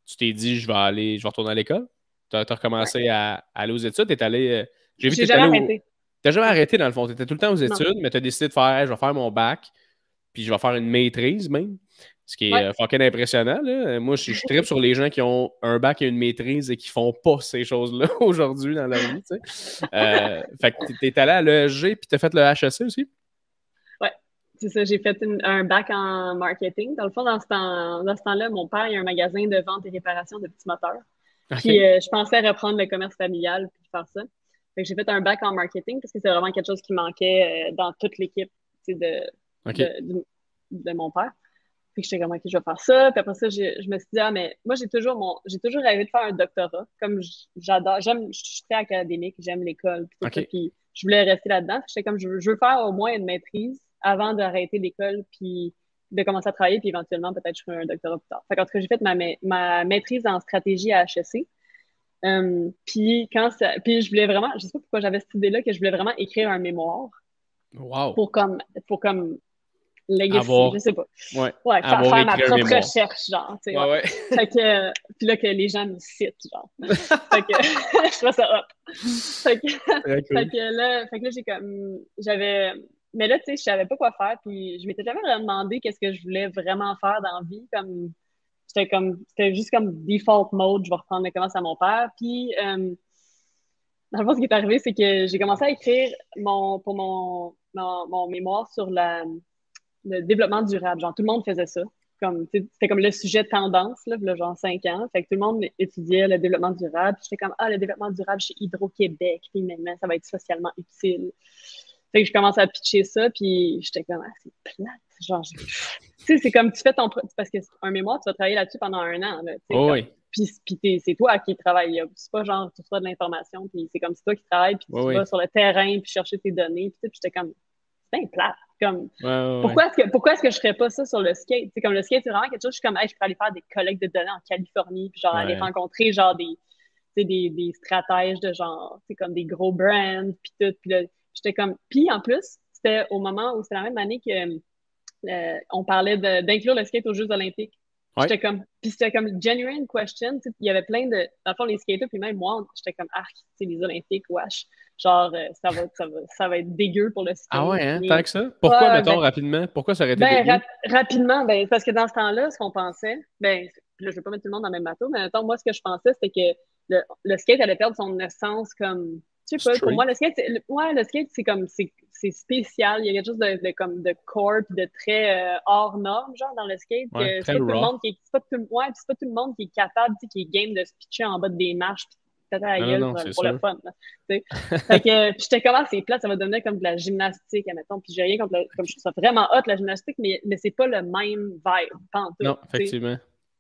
Tu t'es dit, je vais retourner à l'école. Tu as recommencé à aller aux études. T'es allé. J'ai jamais arrêté. T'as jamais arrêté, dans le fond. Tu étais tout le temps aux études, mais tu as décidé de faire, hey, je vais faire mon bac, puis je vais faire une maîtrise même. Ce qui est fucking impressionnant. Là. Moi, je tripe sur les gens qui ont un bac et une maîtrise et qui font pas ces choses-là aujourd'hui dans la vie. Tu sais. Fait que t'es allé à l'ESG puis t'as fait le HEC aussi? C'est ça, j'ai fait un bac en marketing. Dans le fond, dans ce temps-là, mon père, il a un magasin de vente et réparation de petits moteurs. Puis je pensais reprendre le commerce familial puis faire ça. Fait que j'ai fait un bac en marketing parce que c'est vraiment quelque chose qui manquait dans toute l'équipe de mon père. Puis j'étais comme, OK, je vais faire ça. Puis après ça, je me suis dit, mais moi, j'ai toujours rêvé de faire un doctorat. Comme j'adore, je suis très académique, j'aime l'école. Puis je voulais rester là-dedans. J'étais comme, je veux faire au moins une maîtrise avant d'arrêter l'école, puis de commencer à travailler, puis éventuellement, peut-être, je ferai un doctorat plus tard. Fait qu'en tout cas, j'ai fait ma maîtrise en stratégie à HEC. Puis je voulais vraiment, je sais pas pourquoi j'avais cette idée-là, que je voulais vraiment écrire un mémoire. Wow. Pour comme legacy, je sais pas. faire ma propre recherche, genre, tu sais. Fait que, puis là, que les gens me citent, genre. Fait que, je trouve ça hop. Fait que là, mais là, tu sais, je savais pas quoi faire, puis je m'étais jamais vraiment demandé qu'est-ce que je voulais vraiment faire dans la vie, c'était juste comme default mode, je vais reprendre le commerce à mon père, puis dans le fond, ce qui est arrivé, c'est que j'ai commencé à écrire pour mon mémoire sur le développement durable. Genre, tout le monde faisait ça. c'était comme le sujet tendance, là, genre 5 ans. Fait que tout le monde étudiait le développement durable. Puis j'étais comme, le développement durable chez Hydro-Québec, finalement, ça va être socialement utile. Fait que je commence à pitcher ça, puis j'étais comme, c'est plate. Genre, tu sais, c'est comme tu fais parce qu'un mémoire, tu vas travailler là-dessus pendant 1 an, là, Oui. Puis c'est toi qui travailles. C'est pas genre, tu reçois de l'information, puis c'est comme c'est toi qui travailles, puis tu vas sur le terrain, puis chercher tes données, puis j'étais comme, c'est bien plate. Comme, pourquoi est-ce que je ferais pas ça sur le skate? C'est comme le skate, c'est vraiment quelque chose, je suis comme, je pourrais aller faire des collectes de données en Californie, puis genre aller rencontrer genre des stratèges de genre, c'est comme des gros brands, puis tout. Puis là, j'étais comme, puis en plus, c'était au moment où c'était la même année que on parlait d'inclure le skate aux Jeux Olympiques. J'étais comme, puis c'était comme genuine question, il y avait plein de, dans le fond, les skaters, puis même moi, j'étais comme, les Olympiques, wesh. Genre, ça va être dégueu pour le skate. Ah ouais, hein, tant que ça? Pourquoi, mettons, rapidement? Pourquoi ça aurait été dégueu? Rapidement, parce que dans ce temps-là, ce qu'on pensait, là, je vais pas mettre tout le monde dans le même bateau, mais mettons, moi, ce que je pensais, c'était que le skate allait perdre son essence comme, je sais pas, pour moi, le skate, c'est comme, c'est spécial. Il y a quelque chose de core puis de très hors norme, genre, dans le skate. C'est pas tout le monde c'est pas tout le monde qui est capable, qui est game de se pitcher en bas des marches puis à la gueule pour le fun. Fait que, puis j'étais comme, c'est plate, ça va devenir comme de la gymnastique, admettons. Puis j'ai rien contre comme je trouve ça vraiment hot, la gymnastique, mais c'est pas le même vibe, pantoute. Non, effectivement.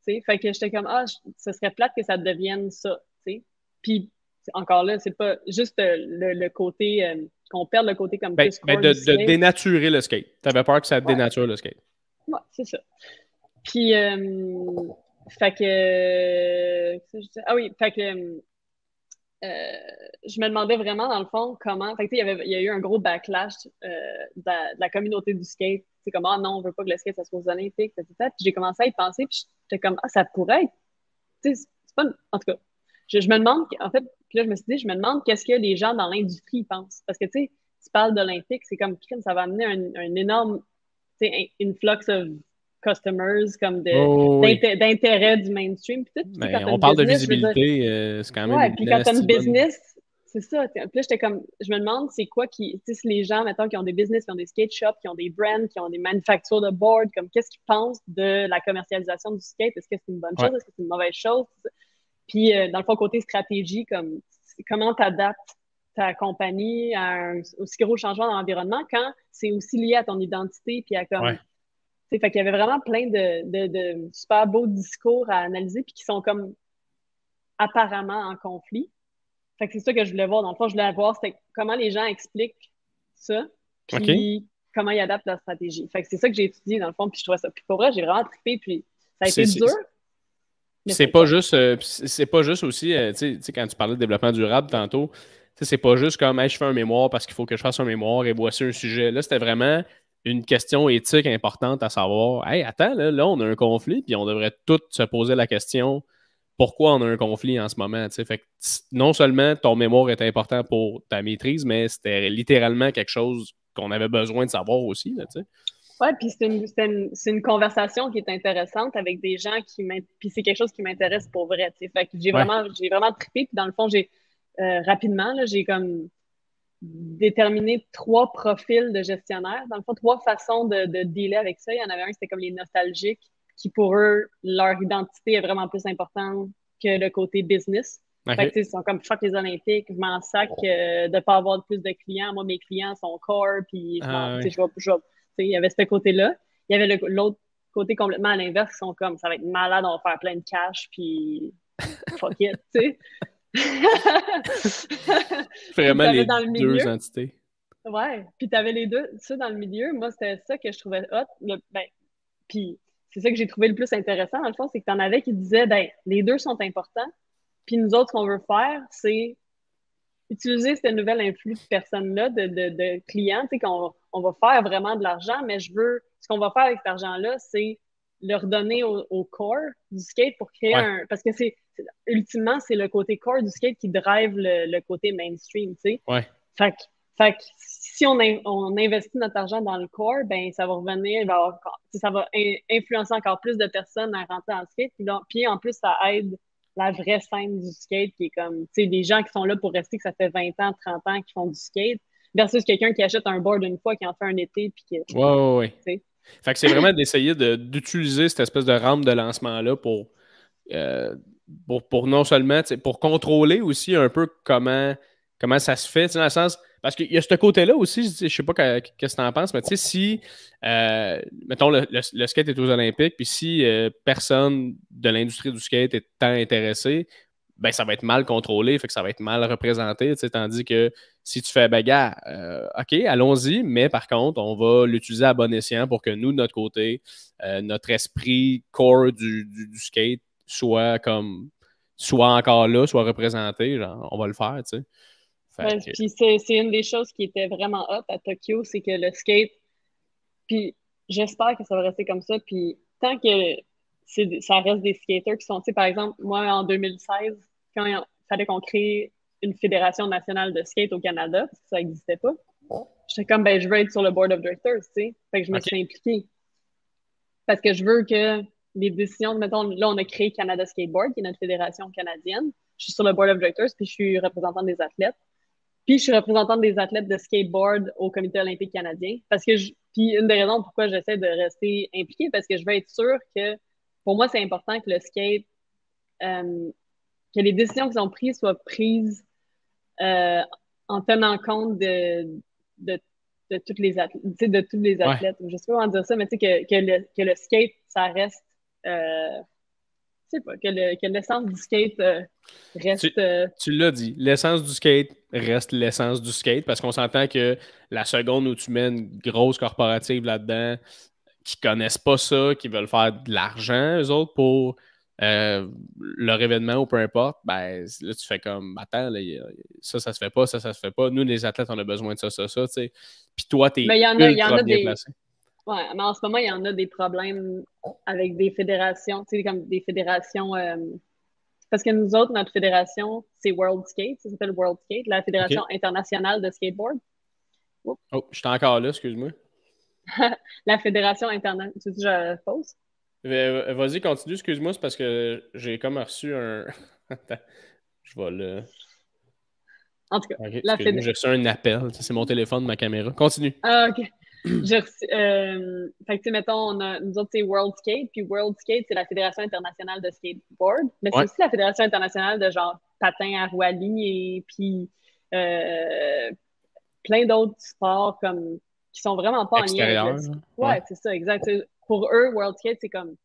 Fait que j'étais comme, ce serait plate que ça devienne ça, tu sais. Puis encore là, c'est pas juste le côté, qu'on perde le côté comme plus core du skate. De dénaturer le skate. T'avais peur que ça dénature le skate. Ouais, c'est ça. Puis, fait que, fait que, je me demandais vraiment, dans le fond, comment. Fait que, il y a eu un gros backlash de la communauté du skate. C'est comme, non, on veut pas que le skate ça soit aux Olympiques, etc. Puis j'ai commencé à y penser, puis j'étais comme, ça pourrait être. Tu sais, c'est pas. En tout cas, je me demande, en fait, puis là, je me suis dit, je me demande qu'est-ce que les gens dans l'industrie pensent. Parce que, tu sais, tu parles d'Olympique, c'est comme, ça va amener un énorme, tu sais, influx of customers, comme d'intérêt du mainstream. Puis tout, mais on parle de visibilité, c'est quand même. Ouais, puis quand tu as une business, c'est ça. Puis là, j'étais comme, je me demande, c'est quoi qui, tu sais, si les gens, mettons, qui ont des business, qui ont des skate shops, qui ont des brands, qui ont des manufactures de board, comme, qu'est-ce qu'ils pensent de la commercialisation du skate? Est-ce que c'est une bonne chose? Est-ce que c'est une mauvaise chose? Puis, dans le fond, côté stratégie, comme, comment tu adaptes ta compagnie à un aussi gros changement dans l'environnement quand c'est aussi lié à ton identité, puis à comme. Fait qu'il y avait vraiment plein de super beaux discours à analyser, puis qui sont comme apparemment en conflit. Fait que c'est ça que je voulais voir. Dans le fond, je voulais voir c'était comment les gens expliquent ça, puis comment ils adaptent leur stratégie. Fait que c'est ça que j'ai étudié, dans le fond, puis je trouvais ça. Puis pour vrai, j'ai vraiment trippé, puis ça a été dur. C'est pas juste aussi, tu sais, quand tu parlais de développement durable tantôt, c'est pas juste comme je fais un mémoire parce qu'il faut que je fasse un mémoire et voici un sujet. Là, c'était vraiment une question éthique importante à savoir. Hey, attends, là, on a un conflit, puis on devrait tous se poser la question pourquoi on a un conflit en ce moment. Fait que non seulement ton mémoire est important pour ta maîtrise, mais c'était littéralement quelque chose qu'on avait besoin de savoir aussi. Là, ouais, puis c'est une conversation qui est intéressante avec des gens puis c'est quelque chose qui m'intéresse pour vrai. T'sais. Fait que j'ai vraiment trippé. Puis dans le fond, rapidement, là, j'ai comme déterminé 3 profils de gestionnaires. Dans le fond, 3 façons de dealer avec ça. Il y en avait un, c'était comme les nostalgiques, qui pour eux, leur identité est vraiment plus importante que le côté business. Fait que, ils sont comme fuck les Olympiques, je m'en sac de ne pas avoir plus de clients. Moi, mes clients sont core, puis il y avait ce côté-là. Il y avait l'autre côté complètement à l'inverse, qui sont comme ça va être malade, on va faire plein de cash, puis fuck it, tu sais. Vraiment les deux entités. Ouais, puis t'avais les deux, ça dans le milieu. Moi, c'était ça que je trouvais hot. Puis c'est ça que j'ai trouvé le plus intéressant, dans le fond, c'est que t'en avais qui disaient, les deux sont importants, puis nous autres, ce qu'on veut faire, c'est utiliser cette nouvelle influx de personnes-là, de clients, tu sais, qu'on va faire vraiment de l'argent, mais ce qu'on va faire avec cet argent-là, c'est le redonner au core du skate pour créer parce que ultimement, c'est le côté core du skate qui drive le côté mainstream, tu sais. Ouais. Fait que si on investit notre argent dans le core, ben ça va revenir, ça va influencer encore plus de personnes à rentrer dans le skate. Puis en plus, ça aide la vraie scène du skate qui est comme, tu sais, des gens qui sont là pour rester, que ça fait 20 ans, 30 ans qui font du skate, versus quelqu'un qui achète un board une fois, qui en fait un été, puis qui... Ouais. Fait que c'est vraiment d'essayer d'utiliser cette espèce de rampe de lancement-là pour non seulement, pour contrôler aussi un peu comment ça se fait, dans le sens, parce qu'il y a ce côté-là aussi, je sais pas qu'est-ce que tu en penses, mais tu sais, si, mettons, le skate est aux Olympiques, puis si personne de l'industrie du skate est tant intéressé, ben ça va être mal contrôlé, fait que ça va être mal représenté, tandis que si tu fais, ben gars, OK, allons-y, mais par contre, on va l'utiliser à bon escient pour que nous, de notre côté, notre esprit core du skate soit encore là, soit représenté, genre, on va le faire, tu sais. Ouais, puis c'est une des choses qui était vraiment hot à Tokyo, c'est que le skate, puis j'espère que ça va rester comme ça, puis tant que ça reste des skaters qui sont, tu sais, par exemple, moi, en 2016, quand il fallait qu'on crée une fédération nationale de skate au Canada, parce que ça n'existait pas, j'étais comme, ben, je veux être sur le board of directors, tu sais. Fait que je me suis impliquée. Parce que je veux que les décisions, mettons, là, on a créé Canada Skateboard, qui est notre fédération canadienne. Je suis sur le board of directors, puis je suis représentante des athlètes. Puis je suis représentante des athlètes de skateboard au Comité olympique canadien. Puis une des raisons pourquoi j'essaie de rester impliquée, parce que je veux être sûre que, pour moi, c'est important que le skate, que les décisions qui sont prises soient prises en tenant compte de tous les athlètes, de tous les athlètes. Je sais pas comment dire ça, mais tu sais que le skate, ça reste, je sais pas, que l'essence du skate reste. Tu l'as dit, l'essence du skate reste l'essence du skate, parce qu'on s'entend que la seconde où tu mets une grosse corporative là-dedans, qui connaissent pas ça, qui veulent faire de l'argent, eux autres, pour leur événement ou peu importe, ben là, tu fais comme, attends, là, ça se fait pas, ça se fait pas. Nous, les athlètes, on a besoin de ça, tu sais. Puis toi, t'es ultra bien placé. Ouais, mais en ce moment, il y en a des problèmes avec des fédérations, tu sais, comme des fédérations. Parce que nous autres, notre fédération, c'est World Skate, ça s'appelle World Skate, la Fédération internationale de skateboard. Oups. Oh, je suis encore là, excuse-moi. La Fédération internationale. Tu veux que je pause? Vas-y, continue, excuse-moi, c'est parce que j'ai comme reçu un. Attends, je vais le. En tout cas, excuse-moi, j'ai reçu un appel. C'est mon téléphone, ma caméra. Continue. Ah, OK. J'ai reçu. Fait que, tu sais, mettons, nous autres, c'est World Skate, puis World Skate, c'est la Fédération internationale de skateboard, mais c'est aussi la Fédération internationale de genre patin à roues alignées, et puis plein d'autres sports comme qui sont vraiment pas en lien avec Ouais, c'est ça, exact. Pour eux, World Skate, c'est comme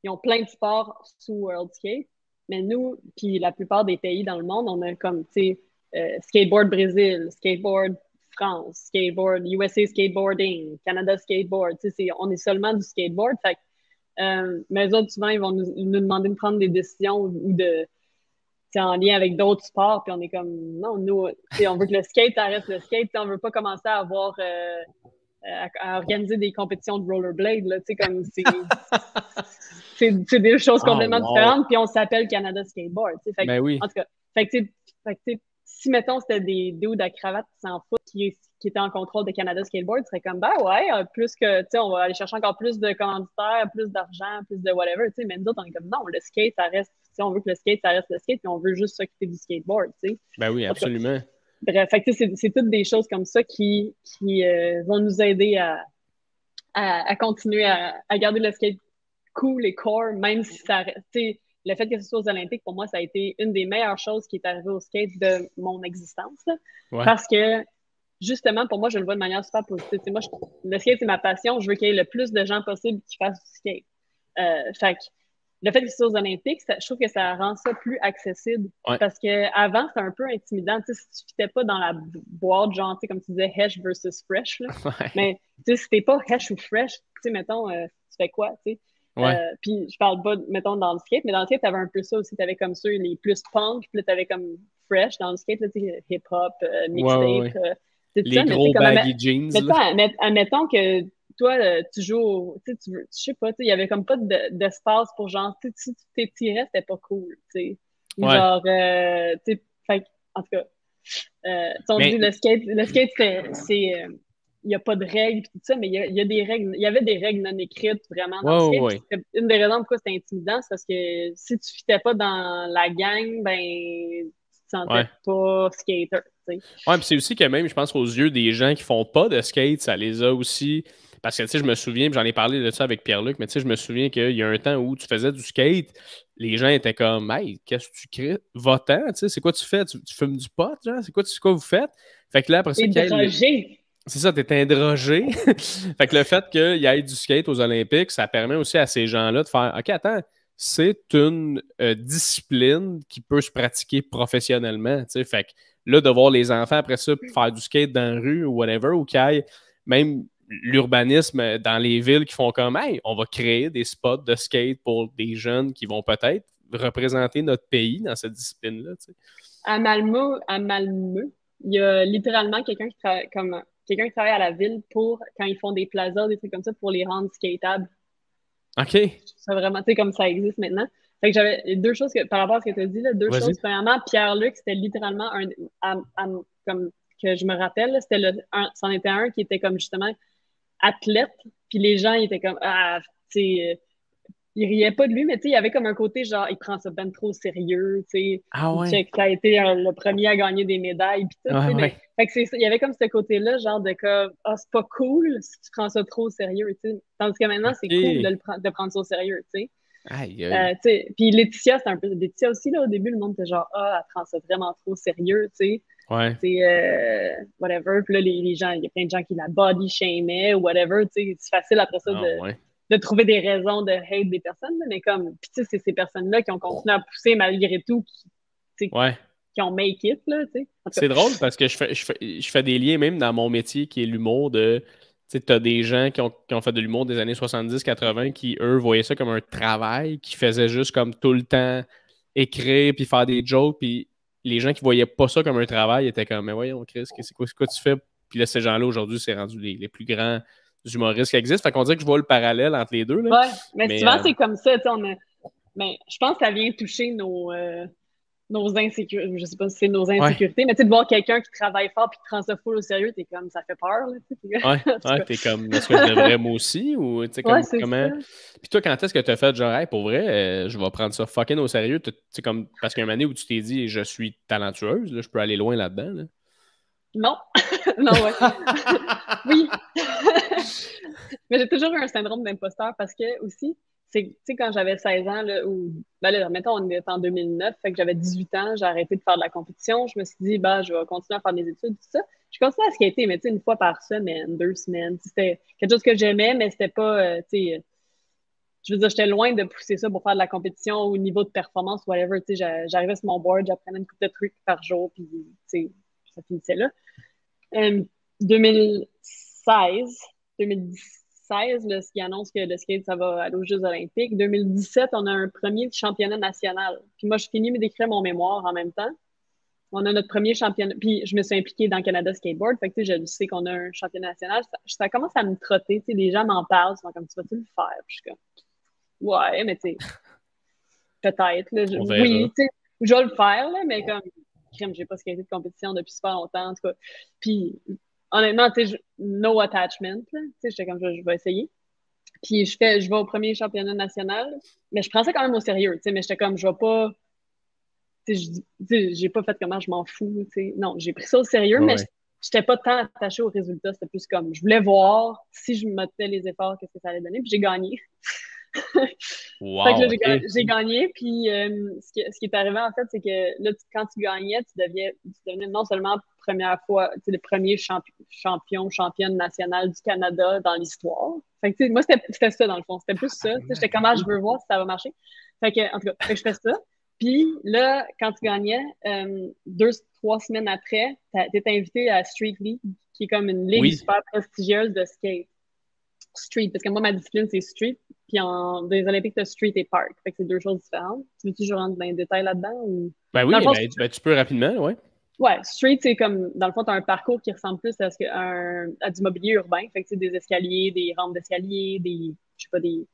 ils ont plein de sports sous World Skate, mais nous, puis la plupart des pays dans le monde, on a comme, tu sais, skateboard Brésil, skateboard France, skateboard USA Skateboarding, Canada Skateboard, tu sais, on est seulement du skateboard, fait mais eux autres, souvent, ils vont nous demander de prendre des décisions ou de en lien avec d'autres sports, puis on est comme, non, nous, on veut que le skate, ça reste le skate, on veut pas commencer à avoir, à organiser des compétitions de rollerblade, là, tu sais, comme, c'est des choses complètement différentes, puis on s'appelle Canada Skateboard, tu sais, fait, ben oui. En tout cas, fait que, si, mettons, c'était des dudes à cravate qui s'en foutent, qui étaient en contrôle de Canada Skateboard, ce serait comme, ben ouais, plus que, tu sais, on va aller chercher encore plus de commanditaires, plus d'argent, plus de whatever, tu sais, mais nous autres, on est comme, non, le skate, ça reste, tu sais, on veut que le skate, ça reste le skate, puis on veut juste s'occuper du skateboard, tu sais. Ben oui, absolument. Bref, fait que c'est toutes des choses comme ça qui vont nous aider à continuer à garder le skate cool et core, même si ça reste, tu sais, le fait que ce soit aux Olympiques, pour moi, ça a été une des meilleures choses qui est arrivée au skate de mon existence. Là. Ouais. Parce que, justement, pour moi, je le vois de manière super positive. Moi, le skate, c'est ma passion. Je veux qu'il y ait le plus de gens possible qui fassent du skate. Fait que, le fait que ce soit aux Olympiques, je trouve que ça rend ça plus accessible. Ouais. Parce qu'avant, c'était un peu intimidant. Tu sais, si tu fitais pas dans la boîte, genre, tu sais, comme tu disais, Hesh versus Fresh. Là. Ouais. Mais, tu sais, si t'es pas Hesh ou Fresh, tu sais, mettons, tu fais quoi, tu sais? Ouais. Puis je parle pas, mettons, dans le skate, mais dans le skate, t'avais un peu ça aussi. T'avais comme ça, les plus punk, puis là, t'avais comme fresh dans le skate, là, tu sais, hip-hop, mixtape. Ouais. Les ça, gros baggy jeans. Mais admettons que toi, tu joues, tu sais, je sais pas, tu sais, il y avait comme pas d'espace pour genre, tu sais, si tu t'étirais, c'était pas cool, tu sais. Ouais. Genre, tu sais, fait en tout cas, on dit le skate, c'est il n'y a pas de règles tout ça, mais il y a des règles. Il y avait des règles non écrites vraiment dans le skate. Ouais. Une des raisons pourquoi c'était intimidant, c'est parce que si tu fitais pas dans la gang, ben tu te sentais pas skater. tu sais. Ouais, puis c'est aussi que même, je pense, aux yeux des gens qui font pas de skate, ça les a aussi. Parce que, tu sais, je me souviens, puis j'en ai parlé de ça avec Pierre-Luc, mais tu sais, je me souviens qu'il y a un temps où tu faisais du skate, les gens étaient comme, hey, qu'est-ce que tu crées? Va-t'en, tu sais, c'est quoi tu fais? Tu fumes du pot, genre? C'est quoi vous faites? Fait que là, après ça, C'est drogé. c'est ça, t'es un drogé. Fait que le fait qu'il y ait du skate aux Olympiques, ça permet aussi à ces gens-là de faire, OK, attends, c'est une discipline qui peut se pratiquer professionnellement, tu sais. Fait que là, de voir les enfants après ça faire du skate dans la rue ou whatever, ou qu'il y ait même l'urbanisme dans les villes qui font comme, hey, on va créer des spots de skate pour des jeunes qui vont peut-être représenter notre pays dans cette discipline-là, tu sais. À Malmö, il y a littéralement quelqu'un qui travaille à la ville pour, quand ils font des plazas, des trucs comme ça, pour les rendre skatables. OK, C'est vraiment, tu sais, comme ça existe maintenant. Fait que j'avais deux choses par rapport à ce que tu as dit, là, deux vas-y. choses. Premièrement, Pierre-Luc, c'était littéralement comme que je me rappelle, là, c'en était un qui était comme justement athlète, puis les gens ils étaient comme tu sais, il riait pas de lui, mais tu sais, il y avait comme un côté genre, il prend ça ben trop au sérieux, tu sais. Ah Il ouais. check, ça a été le premier à gagner des médailles, puis tout, tu Ouais, sais. Mais, ouais. fait que il y avait comme ce côté-là, genre de comme, c'est pas cool si tu prends ça trop au sérieux, tu sais. Tandis que maintenant, c'est cool OK. de prendre ça au sérieux, tu sais. Aïe, aïe. Tu sais. Puis Laetitia, c'était un peu. Laetitia aussi, là, au début, le monde était genre, elle prend ça vraiment trop au sérieux, tu sais. Ouais. C'est whatever. Puis là, les gens, il y a plein de gens qui la body shamaient ou whatever, tu sais. C'est facile après ça Ah ouais. de trouver des raisons de hate des personnes, là, mais comme, puis tu sais, c'est ces personnes-là qui ont continué à pousser malgré tout, Ouais. qui ont make it, là, tu sais. En tout C'est cas, drôle parce que je fais des liens même dans mon métier qui est l'humour de. Tu sais, t'as des gens qui ont fait de l'humour des années 70-80 qui, eux, voyaient ça comme un travail, qui faisaient juste comme tout le temps écrire puis faire des jokes. Puis les gens qui voyaient pas ça comme un travail étaient comme, mais voyons, Chris, c'est quoi tu fais? Puis là, ces gens-là, aujourd'hui, c'est rendu les plus grands humoristes qui existent. Fait qu'on dirait que je vois le parallèle entre les deux, là. ouais, mais Mais, souvent, c'est comme ça, tu sais, mais je pense que ça vient toucher nos insécurités, je sais pas si c'est nos ouais. insécurités, mais tu sais, de voir quelqu'un qui travaille fort puis qui prend ça full au sérieux, t'es comme, ça fait peur, là, tu sais. Ouais, En tout ouais, cas. t'es comme, est-ce que je devrais moi aussi? Ou, tu sais, Ouais, comme, c'est ça. comment. Puis toi, quand est-ce que t'as fait genre, hey, pour vrai, je vais prendre ça fucking au sérieux? Tu sais, comme, parce qu'il y a une année où tu t'es dit, je suis talentueuse, là, je peux aller loin là-dedans, là. Non, non, ouais. Oui. Mais j'ai toujours eu un syndrome d'imposteur parce que aussi, c'est, tu sais, quand j'avais 16 ans, là, ben là, mettons, on est en 2009, fait que j'avais 18 ans, j'ai arrêté de faire de la compétition. Je me suis dit, bah, je vais continuer à faire des études, tout ça. Je continuais à skater, mais tu sais, une fois par semaine, 2 semaines. C'était quelque chose que j'aimais, mais c'était pas, tu sais, je veux dire, j'étais loin de pousser ça pour faire de la compétition au niveau de performance, whatever. Tu sais, j'arrivais sur mon board, j'apprenais une couple de trucs par jour, puis, tu sais, ça finissait là. 2016, 2016, là, ce qui annonce que le skate, ça va aller aux Jeux olympiques. 2017, on a un premier championnat national. Puis moi, je finis d'écrire mon mémoire en même temps. On a notre premier championnat. Puis je me suis impliquée dans Canada Skateboard. Fait que, tu sais, je sais qu'on a un championnat national. Ça commence à me trotter. Tu sais, les gens m'en parlent. Ils sont comme, tu vas-tu le faire? Puis je suis comme, ouais, mais tu sais, peut-être. Là, On verra. oui, tu sais, je vais le faire, là, mais comme, crème, j'ai pas skaté de compétition depuis super longtemps, en tout cas. Puis, honnêtement, tu sais, no attachment, là. Tu sais, j'étais comme, je vais essayer. Puis, je vais au premier championnat national, mais je prends ça quand même au sérieux, tu sais, mais j'étais comme, je vais pas, tu sais, j'ai pas fait comment je m'en fous, tu sais. Non, j'ai pris ça au sérieux, Ouais, mais ouais. j'étais pas tant attachée au résultat. C'était plus comme, je voulais voir si je mettais les efforts, qu'est-ce que ça allait donner, puis j'ai gagné. Fait que là, Wow, OK. j'ai gagné, puis ce qui est arrivé, en fait, c'est que là, quand tu gagnais, tu devenais non seulement première fois, tu sais, le premier championne nationale du Canada dans l'histoire. Fait que, tu sais, moi, c'était ça, dans le fond. C'était plus ça. Tu sais, j'étais comme, je veux voir si ça va marcher. Fait que, en tout cas, fait que je fais ça. Puis là, quand tu gagnais, 2, 3 semaines après, t'étais invité à Street League, qui est comme une ligue Oui. super prestigieuse de skate street, parce que moi, ma discipline, c'est street. Puis dans les Olympiques, t'as street et park. Fait que c'est deux choses différentes. Tu veux-tu que je rentre dans les détails là-dedans? Ou... Ben Dans oui, le fond, ben, tu peux rapidement, ouais. ouais, street, c'est comme, dans le fond, t'as un parcours qui ressemble plus à du mobilier urbain. Fait que c'est des escaliers, des rampes d'escalier, je sais pas, des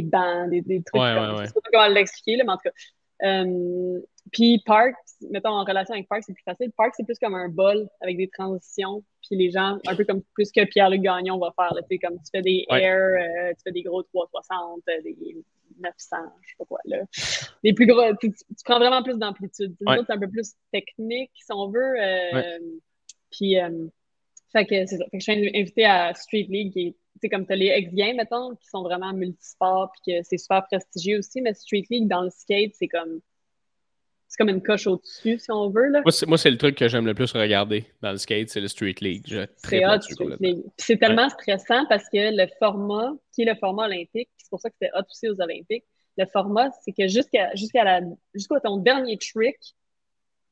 bancs, des trucs Ouais, comme, ouais, je ouais. sais pas comment l'expliquer, là, mais en tout cas. Puis Park, mettons en relation avec Park, c'est plus facile. Park, c'est plus comme un bol avec des transitions. Puis les gens, un peu comme plus que Pierre-Luc Gagnon va faire. Là, comme tu fais des Ouais. airs, tu fais des gros 360, 900, je sais pas quoi, là. Les plus gros, tu prends vraiment plus d'amplitude. Nous autres, c'est un peu plus technique, si on veut. Puis, fait que c'est ça. Fait que je suis invitée à Street League, qui est, tu sais, comme tu as les X-Games, mettons, qui sont vraiment multisports, puis que c'est super prestigieux aussi, mais Street League, dans le skate, c'est comme une coche au-dessus, si on veut, là. Moi, c'est le truc que j'aime le plus regarder dans le skate, c'est le Street League. Je C'est triple hot, là-dessus Street complètement. League. Puis c'est tellement stressant parce que le format, qui est le format olympique, puis c'est pour ça que c'était hot aussi aux Olympiques, le format, c'est que jusqu'à ton dernier trick,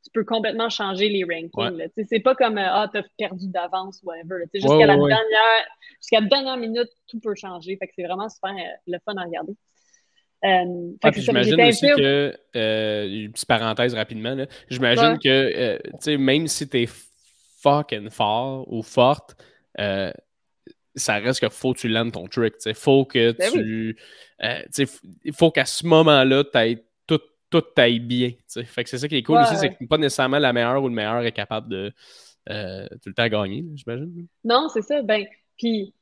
tu peux complètement changer les rankings. Là. C'est pas comme t'as perdu d'avance ou whatever. Jusqu'à la dernière minute, tout peut changer. Fait que c'est vraiment super le fun à regarder. Puis j'imagine aussi que, une petite parenthèse rapidement, là, j'imagine que même si t'es fucking fort ou forte, ça reste que faut que tu landes ton trick. Faut que il faut qu'à ce moment-là, tout t'aille bien. Fait que c'est ça qui est cool aussi, c'est que pas nécessairement la meilleure ou le meilleur est capable de tout le temps gagner, j'imagine. Non, c'est ça. Puis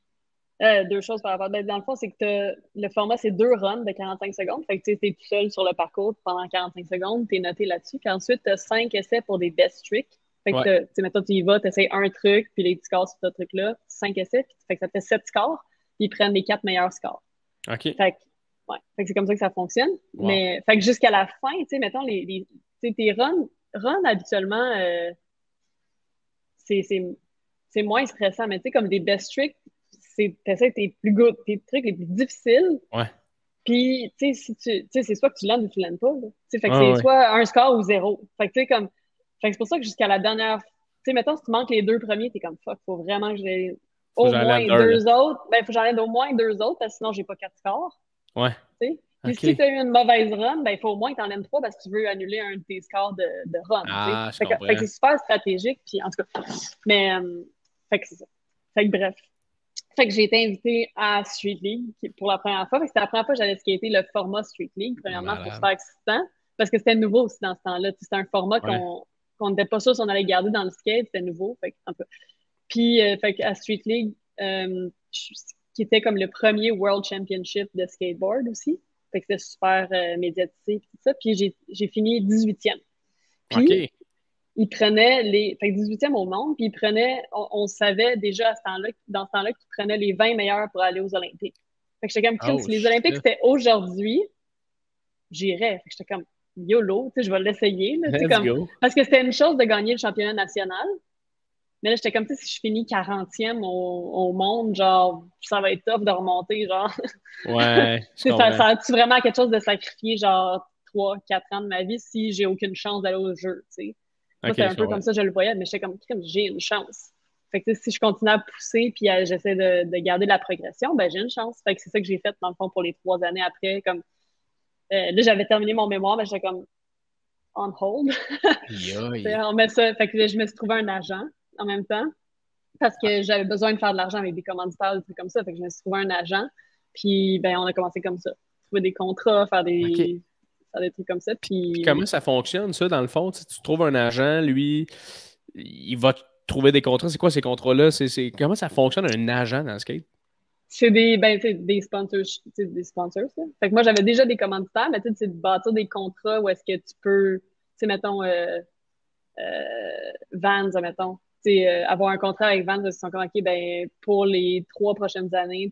deux choses par rapport. Dans le fond, c'est que le format, c'est 2 runs de 45 secondes. Fait que tu es tout seul sur le parcours pendant 45 secondes, tu es noté là-dessus. Puis ensuite, tu as 5 essais pour des best tricks. Fait que mettons, tu y vas, tu essaies un truc, puis les scores sur ce truc-là, 5 essais, puis fait que ça fait 7 scores, puis ils prennent les 4 meilleurs scores. OK. Fait que c'est comme ça que ça fonctionne. Wow. Mais fait que jusqu'à la fin, tu sais, mettons, tes runs habituellement, c'est moins stressant. Mais tu sais, comme des best tricks, t'essaies tes trucs les plus difficiles. Ouais. Puis, tu sais, c'est soit que tu landes ou tu landes pas. Fait que c'est soit un score ou 0. Fait que, tu sais, fait que c'est pour ça que jusqu'à la dernière. Tu sais, mettons, si tu manques les 2 premiers, t'es comme fuck, faut vraiment que j'ai au moins 2 autres. Ben, faut que j'en aide au moins 2 autres, parce que sinon, j'ai pas 4 scores. Ouais. Puis si tu as eu une mauvaise run, ben, il faut au moins que tu en aimes 3 parce que tu veux annuler un de tes scores de run. Fait que c'est super stratégique. Puis, en tout cas, mais, fait que c'est ça. Fait que bref. Fait que j'ai été invitée à Street League pour la première fois. Fait que c'était la première fois que j'allais skater le format Street League. Premièrement, c'était super excitant parce que c'était nouveau aussi dans ce temps-là. C'était un format qu'on n'était pas sûr si on allait garder dans le skate. C'était nouveau. Fait que, un peu. Puis, fait à Street League, qui était comme le premier World Championship de skateboard aussi. Fait que c'était super médiatisé. Tout ça. Puis, j'ai fini 18e. Puis, ils prenaient fait que 18e au monde, puis ils prenaient, on savait déjà à dans ce temps-là qu'ils prenaient les 20 meilleurs pour aller aux Olympiques. Fait que j'étais comme, si les Olympiques c'était aujourd'hui, j'irais. Fait que j'étais comme, YOLO, tu sais, je vais l'essayer. Parce que c'était une chose de gagner le championnat national. Mais là, j'étais comme, tu sais, si je finis 40e au monde, genre, ça va être tough de remonter, genre. Ouais. ça a-tu vraiment quelque chose de sacrifier, genre, 3-4 ans de ma vie si j'ai aucune chance d'aller au jeu, tu sais. Moi, c'est un peu comme ça, je le voyais, mais j'étais comme, j'ai une chance. Fait que si je continue à pousser puis j'essaie de garder la progression, ben j'ai une chance. Fait que c'est ça que j'ai fait, dans le fond, pour les 3 années après. Comme, là, j'avais terminé mon mémoire, mais j'étais comme on hold. On met ça. Fait que je me suis trouvé un agent en même temps parce que j'avais besoin de faire de l'argent avec des commanditaires, des trucs comme ça. Fait que je me suis trouvé un agent. Puis, ben, on a commencé comme ça. Trouver des contrats, faire des trucs comme ça. Puis comment ça fonctionne, ça, dans le fond? Tu trouves un agent, lui, il va trouver des contrats. C'est quoi ces contrats-là? Comment ça fonctionne un agent dans le skate? C'est des sponsors. Des sponsors, ça. Fait que moi, j'avais déjà des commanditaires, mais c'est de bâtir des contrats où est-ce que tu peux, tu sais, mettons, Vans, mettons. Avoir un contrat avec Vans, ils sont comme, OK, ben, pour les 3 prochaines années,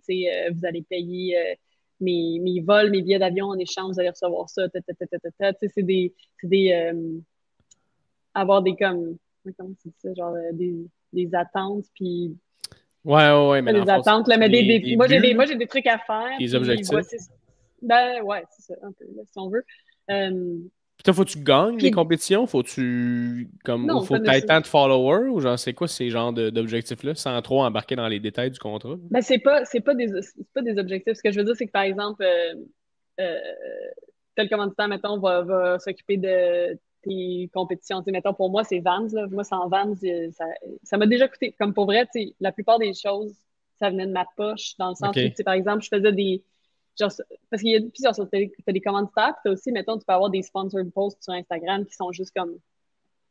vous allez payer mes vols, mes billets d'avion en échange, vous allez recevoir ça, c'est des avoir des comme, comment c'est ça, genre des attentes, puis ouais, mais des attentes, là, mais moi, j'ai des trucs à faire. Des objectifs. Ben, ouais, c'est ça, un peu, là, si on veut. Puis toi, faut-tu gagner des compétitions? Faut-tu ou faut que tu aies tant de followers? Ou genre, c'est quoi ces genres d'objectifs-là, sans trop embarquer dans les détails du contrat? Ben, c'est pas des objectifs. Ce que je veux dire, c'est que par exemple, tel commanditaire, mettons, va s'occuper de tes compétitions. T'sais, mettons, pour moi, c'est Vans. Là. Moi, sans Vans, ça m'a déjà coûté. Comme pour vrai, la plupart des choses, ça venait de ma poche, dans le sens où, par exemple, je faisais des. Genre, parce qu'il y a plusieurs choses. T'as des commanditaires, puis t'as aussi, mettons, tu peux avoir des sponsored posts sur Instagram qui sont juste comme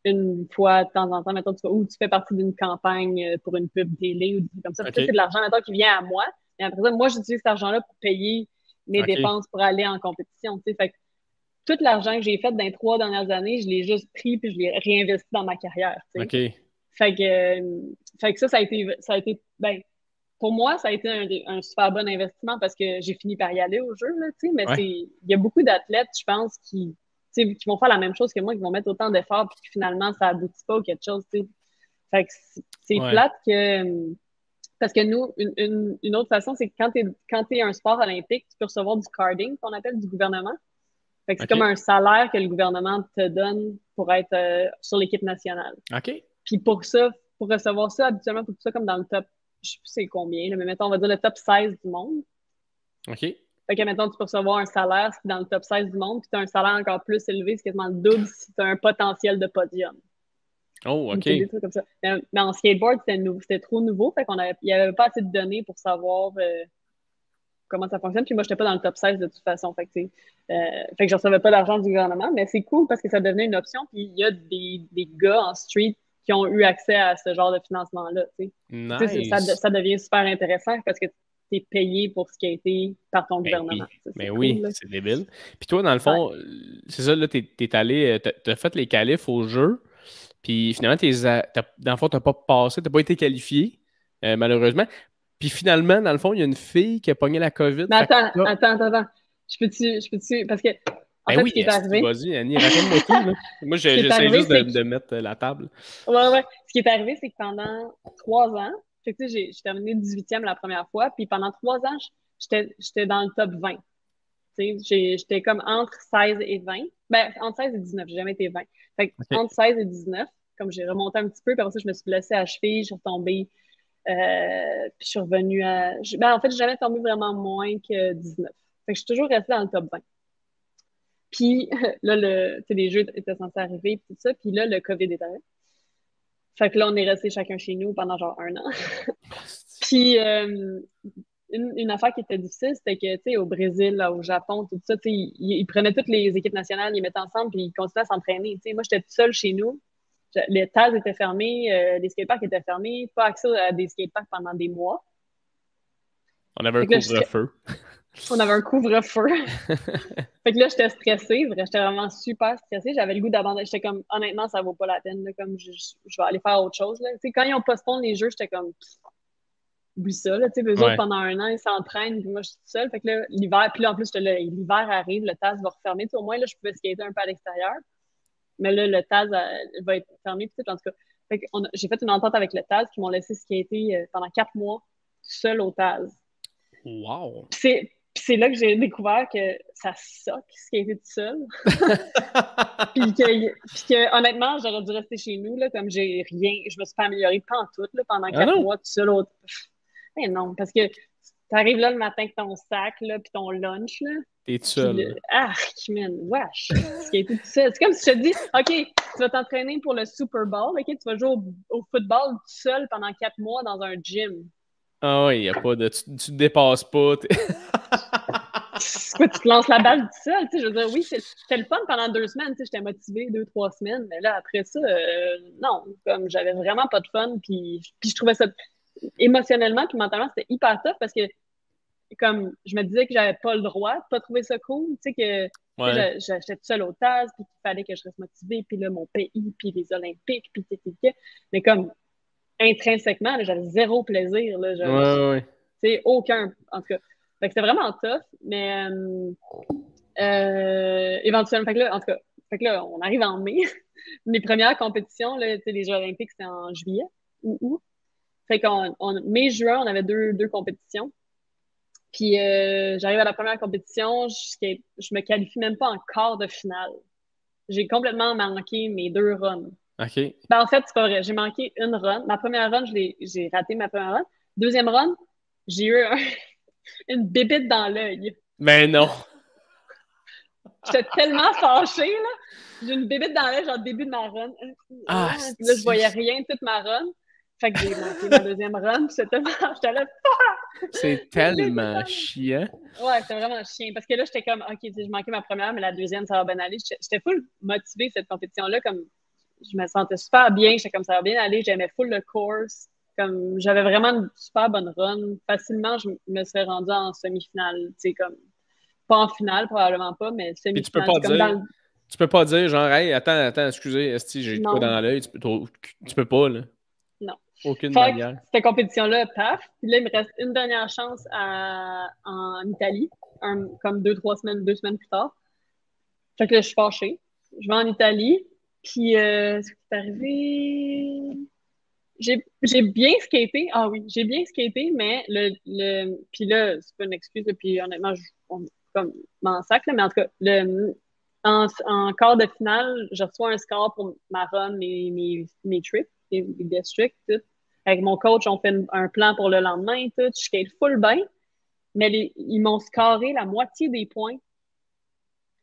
une fois de temps en temps, mettons, ou tu fais partie d'une campagne pour une pub télé ou des trucs comme ça. C'est de l'argent, mettons, qui vient à moi. Et après ça, moi, j'utilise cet argent-là pour payer mes dépenses pour aller en compétition, tu sais. Fait que tout l'argent que j'ai fait dans les 3 dernières années, je l'ai juste pris puis je l'ai réinvesti dans ma carrière, tu sais. OK. Fait que ça a été, ben, pour moi, ça a été un super bon investissement parce que j'ai fini par y aller au jeu, là, tu sais, mais Ouais. il y a beaucoup d'athlètes, je pense, qui vont faire la même chose que moi, qui vont mettre autant d'efforts puis que finalement, ça aboutit pas ou quelque chose, tu sais. Fait que c'est plate que... Parce que nous, une autre façon, c'est que quand t'es un sport olympique, tu peux recevoir du carding, qu'on appelle, du gouvernement. Fait que c'est comme un salaire que le gouvernement te donne pour être sur l'équipe nationale. OK. Puis pour recevoir ça, habituellement, faut que tu sois comme dans le top, je sais plus c'est combien, là, mais mettons, on va dire le top 16 du monde. OK. Fait que, mettons, tu peux recevoir un salaire dans le top 16 du monde, puis tu as un salaire encore plus élevé, c'est quasiment le double si tu as un potentiel de podium. Oh, OK. Des trucs comme ça. Mais en skateboard, c'était trop nouveau, fait qu'il n'y avait pas assez de données pour savoir comment ça fonctionne. Puis moi, je n'étais pas dans le top 16 de toute façon. Fait que je ne recevais pas d'argent du gouvernement, mais c'est cool parce que ça devenait une option. Puis il y a des gars en street qui ont eu accès à ce genre de financement-là. Nice. Ça devient super intéressant parce que tu es payé pour ce qui a été par ton gouvernement. Mais oui, c'est débile. Puis toi, dans le fond, c'est ça, là, t'es allé, t'as fait les qualifs au jeu, puis finalement, dans le fond, t'as pas passé, t'as pas été qualifié, malheureusement. Puis finalement, dans le fond, il y a une fille qui a pogné la COVID. Mais attends. Je peux-tu, parce que, en fait, oui, ce qui est arrivé... Vas-y, Annie, raconte-moi tout. Là. Moi, j'essaie juste de mettre la table. Ouais. Ce qui est arrivé, c'est que pendant 3 ans, fait que, j'ai terminé 18e la première fois, puis pendant 3 ans, j'étais dans le top 20. J'étais comme entre 16 et 20. Ben, entre 16 et 19, j'ai jamais été 20. Fait que entre 16 et 19, comme j'ai remonté un petit peu, puis après ça, je me suis blessée à la cheville, je suis retombée, puis je suis revenue à... en fait, j'ai jamais tombé vraiment moins que 19. Fait que je suis toujours restée dans le top 20. Puis là, les jeux étaient censés arriver, puis tout ça, puis là, le COVID est arrivé. Fait que là, on est restés chacun chez nous pendant genre 1 an. Puis, une affaire qui était difficile, c'était que, tu sais, au Brésil, là, au Japon, tout ça, tu sais, ils prenaient toutes les équipes nationales, ils les mettaient ensemble, puis ils continuaient à s'entraîner. Tu sais, moi, j'étais toute seule chez nous. Les TAS étaient fermés, les skateparks étaient fermés, pas accès à des skateparks pendant des mois. On avait un couvre-feu. On avait un couvre-feu. Fait que là, j'étais stressée, j'étais vraiment super stressée. J'avais le goût d'abandonner. J'étais comme, honnêtement, ça vaut pas la peine. Là, comme je vais aller faire autre chose. Là. Quand ils ont postponé les jeux, j'étais comme, oublie ça. Là, eux autres, pendant 1 an, ils s'entraînent, puis moi, je suis toute seule. Fait que là, l'hiver, puis là, en plus, l'hiver arrive, le TAS va refermer. Au moins, là, je pouvais skater un peu à l'extérieur. Mais là, le TAS va être fermé. En tout cas, fait que j'ai fait une entente avec le TAS qui m'ont laissé skater pendant 4 mois, seul au TAS. Wow! C'est là que j'ai découvert que ça suck, skater tout seul. puis que, honnêtement, j'aurais dû rester chez nous, là, comme j'ai rien, je me suis pas améliorée pantoute, là, pendant 4 mois tout seul. Mais non, parce que t'arrives là le matin avec ton sac, là, puis ton lunch, là. T'es tout seul. Man, wesh, skater tout seul. C'est comme si je te dis, OK, tu vas t'entraîner pour le Super Bowl, OK, tu vas jouer au football tout seul pendant 4 mois dans un gym. Ah oui, il n'y a pas de... Tu te dépasses pas. Tu te lances la balle tout seul, tu sais, je veux dire, oui, c'était le fun pendant 2 semaines, tu sais, j'étais motivée 2-3 semaines, mais là, après ça, non, comme j'avais vraiment pas de fun, puis je trouvais ça, émotionnellement puis mentalement, c'était hyper tough parce que, comme, je me disais que j'avais pas le droit de pas trouver ça cool, tu sais, que j'étais toute seule au TAS, puis qu'il fallait que je reste motivée, puis là, mon pays, puis les Olympiques, puis mais comme, intrinsèquement, j'avais zéro plaisir, là, tu sais, aucun, en tout cas. Fait que c'était vraiment tough, mais éventuellement, en tout cas, on arrive en mai. Mes premières compétitions, là, les Jeux olympiques, c'était en juillet ou août. Fait qu'en mai-juin, on avait deux compétitions. Puis j'arrive à la première compétition, je me qualifie même pas en quart de finale. J'ai complètement manqué mes 2 runs. OK. En fait, c'est pas vrai. J'ai manqué une run. Ma première run, j'ai raté ma première run. Deuxième run, j'ai eu une bébite dans l'œil. Mais non! J'étais tellement fâchée, là. J'ai une bébite dans l'œil, genre début de ma run. Puis là, je voyais rien toute ma run. Fait que j'ai manqué ma deuxième run. J'étais là, c'est tellement chiant. Ouais, c'était vraiment chiant. Parce que là, j'étais comme, OK, je manquais ma première, mais la deuxième, ça va bien aller. J'étais full motivée, cette compétition-là. Comme, je me sentais super bien. J'étais comme, ça va bien aller. J'aimais full le course. Comme, j'avais vraiment une super bonne run. Facilement, je me serais rendue en semi-finale. Tu sais, comme, pas en finale, probablement pas, mais Puis tu peux semi-finale. pas C'est comme dire, dans le... tu peux pas dire genre, hey, attends, excusez, esti, j'ai de quoi Non, dans l'œil. Tu peux pas, là. non. Aucune Fait que manière. cette compétition-là, paf. Puis là, il me reste une dernière chance en Italie, comme 2 semaines plus tard. Fait que là, je suis fâchée. Je vais en Italie, puis ce qui est arrivé... J'ai bien skaté. Ah oui, j'ai bien skaté, mais puis là, c'est pas une excuse, puis honnêtement, comme m'en sac, là, mais en tout cas, en quart de finale, je reçois un score pour ma run, mes trips, les districts, tout. Avec mon coach, on fait un plan pour le lendemain, tout. Je skate full bien, mais ils m'ont scoré la moitié des points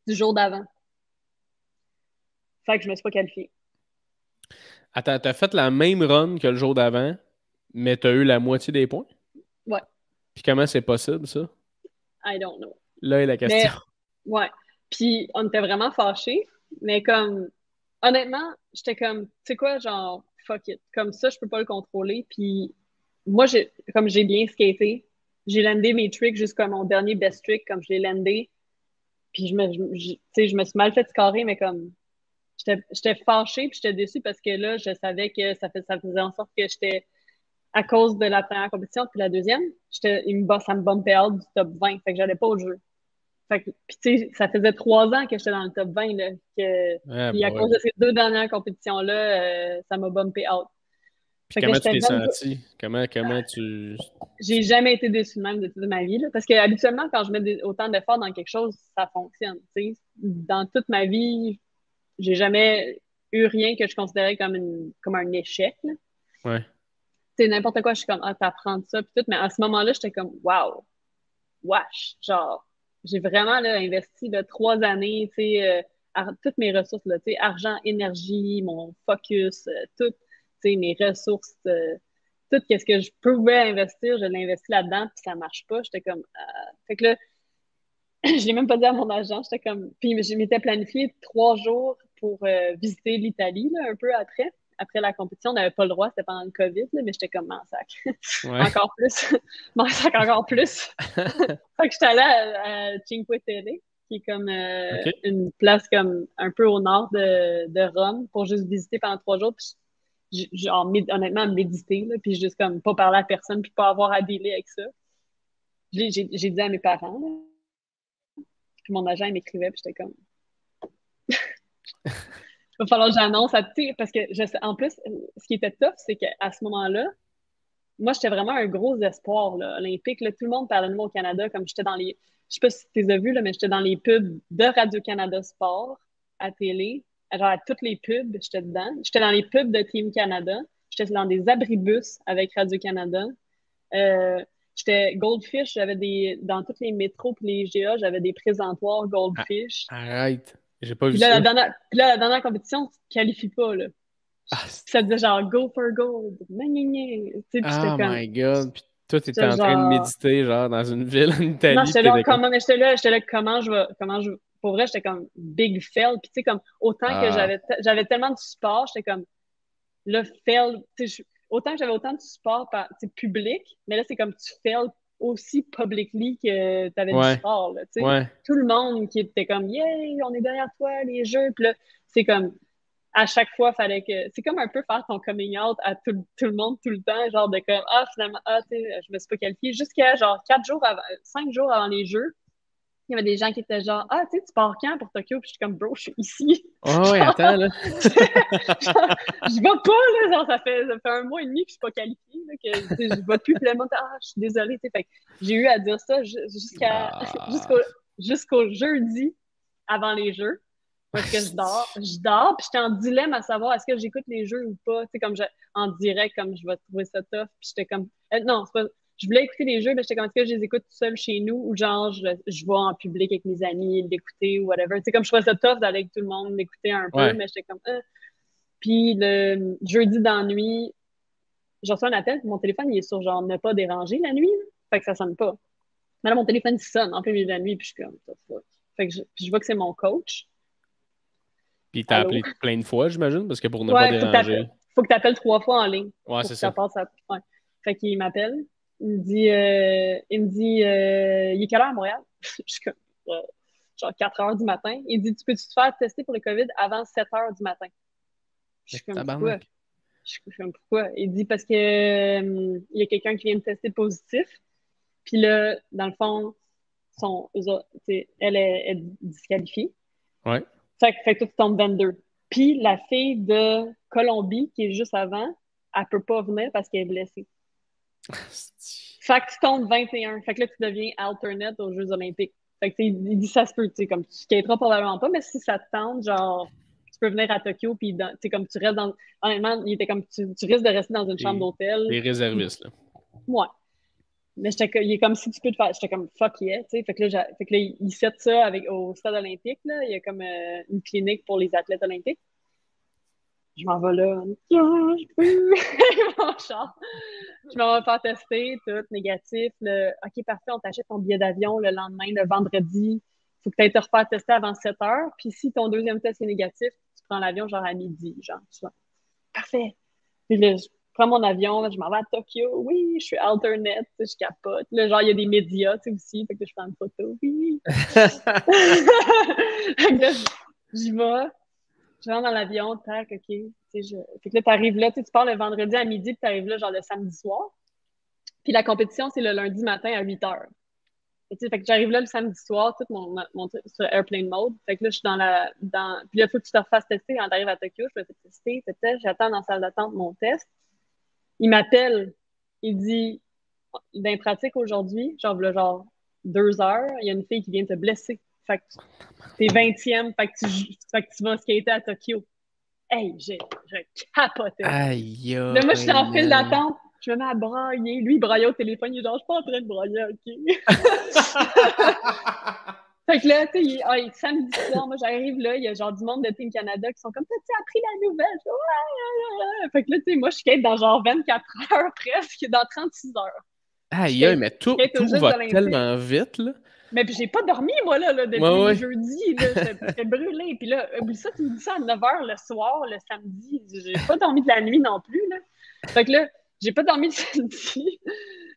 du jour d'avant. Fait que je me suis pas qualifiée. Attends, t'as fait la même run que le jour d'avant, mais t'as eu la moitié des points? Ouais, Puis comment c'est possible, ça? I don't know. Là est la question. Mais, ouais. Puis, on était vraiment fâchés, mais comme, honnêtement, j'étais comme, tu sais quoi, genre, fuck it. Comme ça, je peux pas le contrôler. Puis, moi, comme j'ai bien skaté, j'ai landé mes tricks jusqu'à mon dernier best trick, comme je l'ai landé. Puis, tu sais, je me suis mal fait scorer, mais comme, j'étais fâchée, puis j'étais déçue parce que là, je savais que ça faisait en sorte que j'étais, à cause de la première compétition, puis la deuxième, ça me bumpait out du top 20. Fait que j'allais pas au jeu. Fait que, puis tu sais, ça faisait 3 ans que j'étais dans le top 20, là, Ah, puis à cause de ces 2 dernières compétitions-là, ça m'a bumpé out. puis Fait que là, comment tu j'étais t'es même pas... senti? Comment tu... J'ai jamais été déçue de même de toute ma vie, là, parce que habituellement, quand je mets autant d'efforts dans quelque chose, ça fonctionne, tu sais. Dans toute ma vie, j'ai jamais eu rien que je considérais comme un échec, là. Ouais. Tu sais, n'importe quoi, je suis comme, ah, t'apprends ça, puis tout, mais à ce moment-là, j'étais comme, wow, wesh, genre, j'ai vraiment là, investi là, 3 années, tu sais, toutes mes ressources, là, tu sais, argent, énergie, mon focus, tout, tu sais, mes ressources, tout ce que je pouvais investir, je l'ai investi là-dedans, puis ça marche pas. J'étais comme, fait que là, je l'ai même pas dit à mon agent, j'étais comme, puis je m'étais planifié 3 jours pour visiter l'Italie, là, un peu après la compétition. On n'avait pas le droit, c'était pendant le COVID, là, mais j'étais comme, m'en sac. Ouais. Encore plus. M'en sac encore plus. Fait que j'étais allée à Cinque Terre, qui est comme OK. une place comme un peu au nord de Rome, pour juste visiter pendant 3 jours. Puis genre, honnêtement, méditer, là, puis juste comme pas parler à personne, puis pas avoir à dealer avec ça. J'ai dit à mes parents, là, puis mon agent il m'écrivait, puis j'étais comme, il va falloir que j'annonce à, tu sais, parce que en plus, ce qui était tough, c'est qu'à ce moment-là, moi, j'étais vraiment un gros espoir là, olympique. Là. Tout le monde parlait de moi au Canada, comme j'étais dans les. Je sais pas si tu les as vus, là, mais j'étais dans les pubs de Radio-Canada Sport à télé. Genre à toutes les pubs, j'étais dedans. J'étais dans les pubs de Team Canada. J'étais dans des abribus avec Radio-Canada. Euh, j'étais Goldfish, dans tous les métros et les GA, j'avais des présentoirs Ah, Goldfish. arrête. J'ai pas vu Puis ça. là, la dernière compétition, tu te qualifies pas, là. Ah, Puis ça disait genre go for gold. Gna, gna, gna. Tu sais, puis j'étais oh comme. my God. Puis toi, t'étais J'étais en train de genre. méditer, genre, dans une ville en Non, Italie, j'étais puis là, t'étais comme... j'étais là, pour vrai, j'étais comme big fail. Puis tu sais, comme, autant que Ah, j'avais tellement de support, j'étais comme, le fail, tu sais, autant que j'avais autant de support public, mais là, c'est comme tu fail aussi publicly que tu avais du ouais, support, là, tu sais. ouais. Tout le monde qui était comme, yay, on est derrière toi, les jeux. Puis là, c'est comme, à chaque fois, fallait que. C'est comme un peu faire ton coming out à tout le monde, tout le temps, genre de comme, ah, finalement, ah, tu sais, je me suis pas qualifiée. Jusqu'à genre 4 jours avant, 5 jours avant les Jeux, il y avait des gens qui étaient genre, ah, tu sais, tu pars quand pour Tokyo? Puis je suis comme, bro, je suis ici. Oh, ouais, Genre, attends, là. genre, je vais pas, là. Genre, ça fait 1 mois et demi que je suis pas qualifiée, là, que, tu sais, je vais plus. Puis le monde, ah, je suis désolée, tu sais. Fait que j'ai eu à dire ça Ah. jusqu'au jeudi avant les Jeux. Parce que je dors, puis j'étais en dilemme à savoir est-ce que j'écoute les jeux ou pas, tu sais, en direct, comme je vais trouver ça tough, puis j'étais comme, non, c'est pas, je voulais écouter les jeux, mais j'étais comme, est-ce que je les écoute tout seul chez nous, ou genre, je vais en public avec mes amis, l'écouter, ou whatever, tu sais, comme je trouvais ça tough d'aller avec tout le monde, l'écouter un peu, Ouais. mais j'étais comme, Puis le jeudi dans la nuit, j'ai reçu un appel, puis mon téléphone, il est sur genre ne pas déranger la nuit, là. Fait que ça sonne pas. Mais là, mon téléphone, il sonne en plein milieu de la nuit, puis je suis comme, what the fuck. Fait que je vois que c'est mon coach. Puis t'as Allô? appelé plein de fois, j'imagine, parce que pour ne pas Ouais, déranger. faut que t'appelles 3 fois en ligne Ouais, pour c'est que ça ça. passe à. Ouais. Fait qu'il m'appelle. Il me dit, il est quelle heure à Montréal? Je suis comme, genre 4 heures du matin. Il dit, tu peux-tu te faire tester pour le COVID avant 7 heures du matin? Je suis comme, pourquoi? Je suis comme, pourquoi? Il dit, parce que il y a quelqu'un qui vient de tester positif. Puis là, dans le fond, elle est disqualifiée. Ouais. Fait que toi, tu tombes 22. Puis la fille de Colombie, qui est juste avant, elle peut pas venir parce qu'elle est blessée. Fait que tu tombes 21. Fait que là, tu deviens alternate aux Jeux Olympiques. Fait que il dit ça se peut, tu sais, comme tu skateras probablement pas, mais si ça te tente, genre, tu peux venir à Tokyo, puis tu sais, comme tu restes dans. Honnêtement, il était comme tu risques de rester dans une chambre d'hôtel. Les réservistes, là. Ouais. Mais il est comme si tu peux te faire. J'étais comme fuck yeah, tu sais. Fait que là, il set ça au stade olympique, là. Il y a comme une clinique pour les athlètes olympiques. Je m'en vais là. Je peux. Mon char. Je m'en vais faire tester, tout négatif. OK, parfait, on t'achète ton billet d'avion le lendemain, le vendredi. Faut que tu ailles te refaire tester avant 7 heures. Puis si ton deuxième test est négatif, tu prends l'avion genre à midi, genre. Tu vois. Parfait. Puis là, je prends mon avion, là, je m'en vais à Tokyo. Oui, je suis alternate, je capote. Là, genre, il y a des médias, tu sais, aussi. Fait que je prends une photo. Oui. Fait que là, j'y vais. Je rentre dans l'avion, tac, OK. Fait que là, t'arrives là, tu pars le vendredi à midi, puis t'arrives là, genre, le samedi soir. Puis la compétition, c'est le lundi matin à 8 heures. Fait que j'arrive là le samedi soir, tout mon truc sur airplane mode. Fait que là, je suis Puis là, il faut que tu te refasses tester quand t'arrives à Tokyo. Je me fais tester, j'attends dans la salle d'attente mon test. Il m'appelle. Il dit, dans pratique aujourd'hui, genre 2 heures, il y a une fille qui vient te blesser. Fait que t'es 20e, fait que tu vas skater à Tokyo. Hey, je capotais. Aïe, là, moi, je suis en file d'attente. Je me mets à brailler. Lui, il braillait au téléphone. Il est genre, je suis pas en train de brailler, OK? Fait que là, tu sais, samedi soir, moi, j'arrive là, il y a genre du monde de Team Canada qui sont comme, t'as-tu appris la nouvelle? Ouais. Fait que là, tu sais, moi, je skate dans genre 24 heures presque, dans 36 heures. Aïe, mais tout va tellement vite, là. Mais puis j'ai pas dormi, moi, là depuis jeudi, là, j'étais brûlée. Puis là, oublie ça, tu me dis ça à 9 h le soir, le samedi. J'ai pas dormi de la nuit non plus, là. Fait que là, j'ai pas dormi le samedi,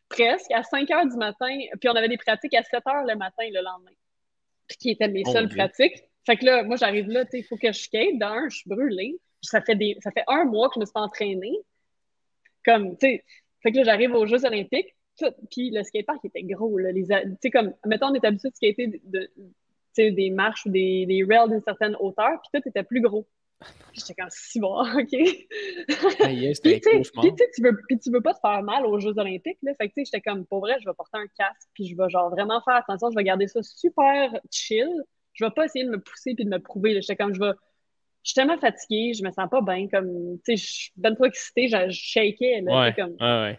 presque, à 5 h du matin. Puis on avait des pratiques à 7 h le matin, le lendemain. Puis qui étaient mes seules pratiques. Fait que là, moi, j'arrive là, tu sais, il faut que je skate. D'un, je suis brûlée. Ça fait 1 mois que je me suis pas entraînée. Comme, tu sais, fait que là, j'arrive aux Jeux Olympiques. Puis le skatepark était gros. Là, tu sais, comme, mettons, on est habitué de skater des marches ou des rails d'une certaine hauteur, puis tout était plus gros. Puis j'étais comme, si bon, OK. C'était Puis tu veux pas te faire mal aux Jeux Olympiques, là. Fait que, tu sais, j'étais comme, pour vrai, je vais porter un casque, puis je vais, genre, vraiment faire attention, je vais garder ça super chill. Je vais pas essayer de me pousser puis de me prouver, là. J'étais comme, je suis tellement fatiguée, je me sens pas bien, comme, tu sais, je suis ben trop excitée, je shakais, là, ouais, comme. Ouais.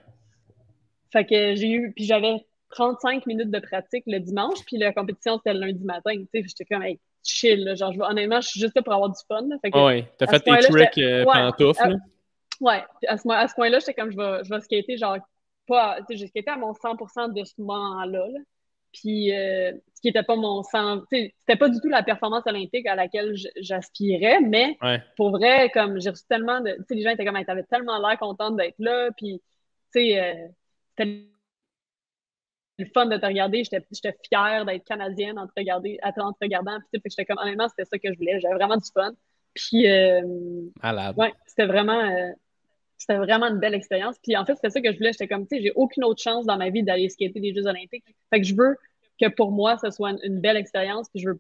Fait que puis j'avais 35 minutes de pratique le dimanche, puis la compétition, c'était le lundi matin, tu sais, j'étais comme, hey, chill, là, genre, honnêtement, je suis juste là pour avoir du fun, là. Fait que, ouais, t'as fait tes tricks pantoufles, ouais, à ce point-là, j'étais comme, je vais skater, genre, pas, tu sais, j'ai skaté à mon 100% de ce moment-là, là. Puis, ce qui était pas mon 100, tu sais, c'était pas du tout la performance olympique à laquelle j'aspirais, mais pour vrai, comme, j'ai reçu tellement de, tu sais, les gens étaient comme, hey, t'avais tellement l'air contente d'être là, puis, tu sais, c'était le fun de te regarder, j'étais fière d'être canadienne en te regardant, puis, tu sais, j'étais comme, honnêtement, c'était ça que je voulais, j'avais vraiment du fun. Puis, ouais, c'était vraiment une belle expérience. Puis en fait, c'était ça que je voulais. J'étais comme, tu sais, j'ai aucune autre chance dans ma vie d'aller skater des Jeux Olympiques. Fait que je veux que pour moi, ce soit une belle expérience. Puis je veux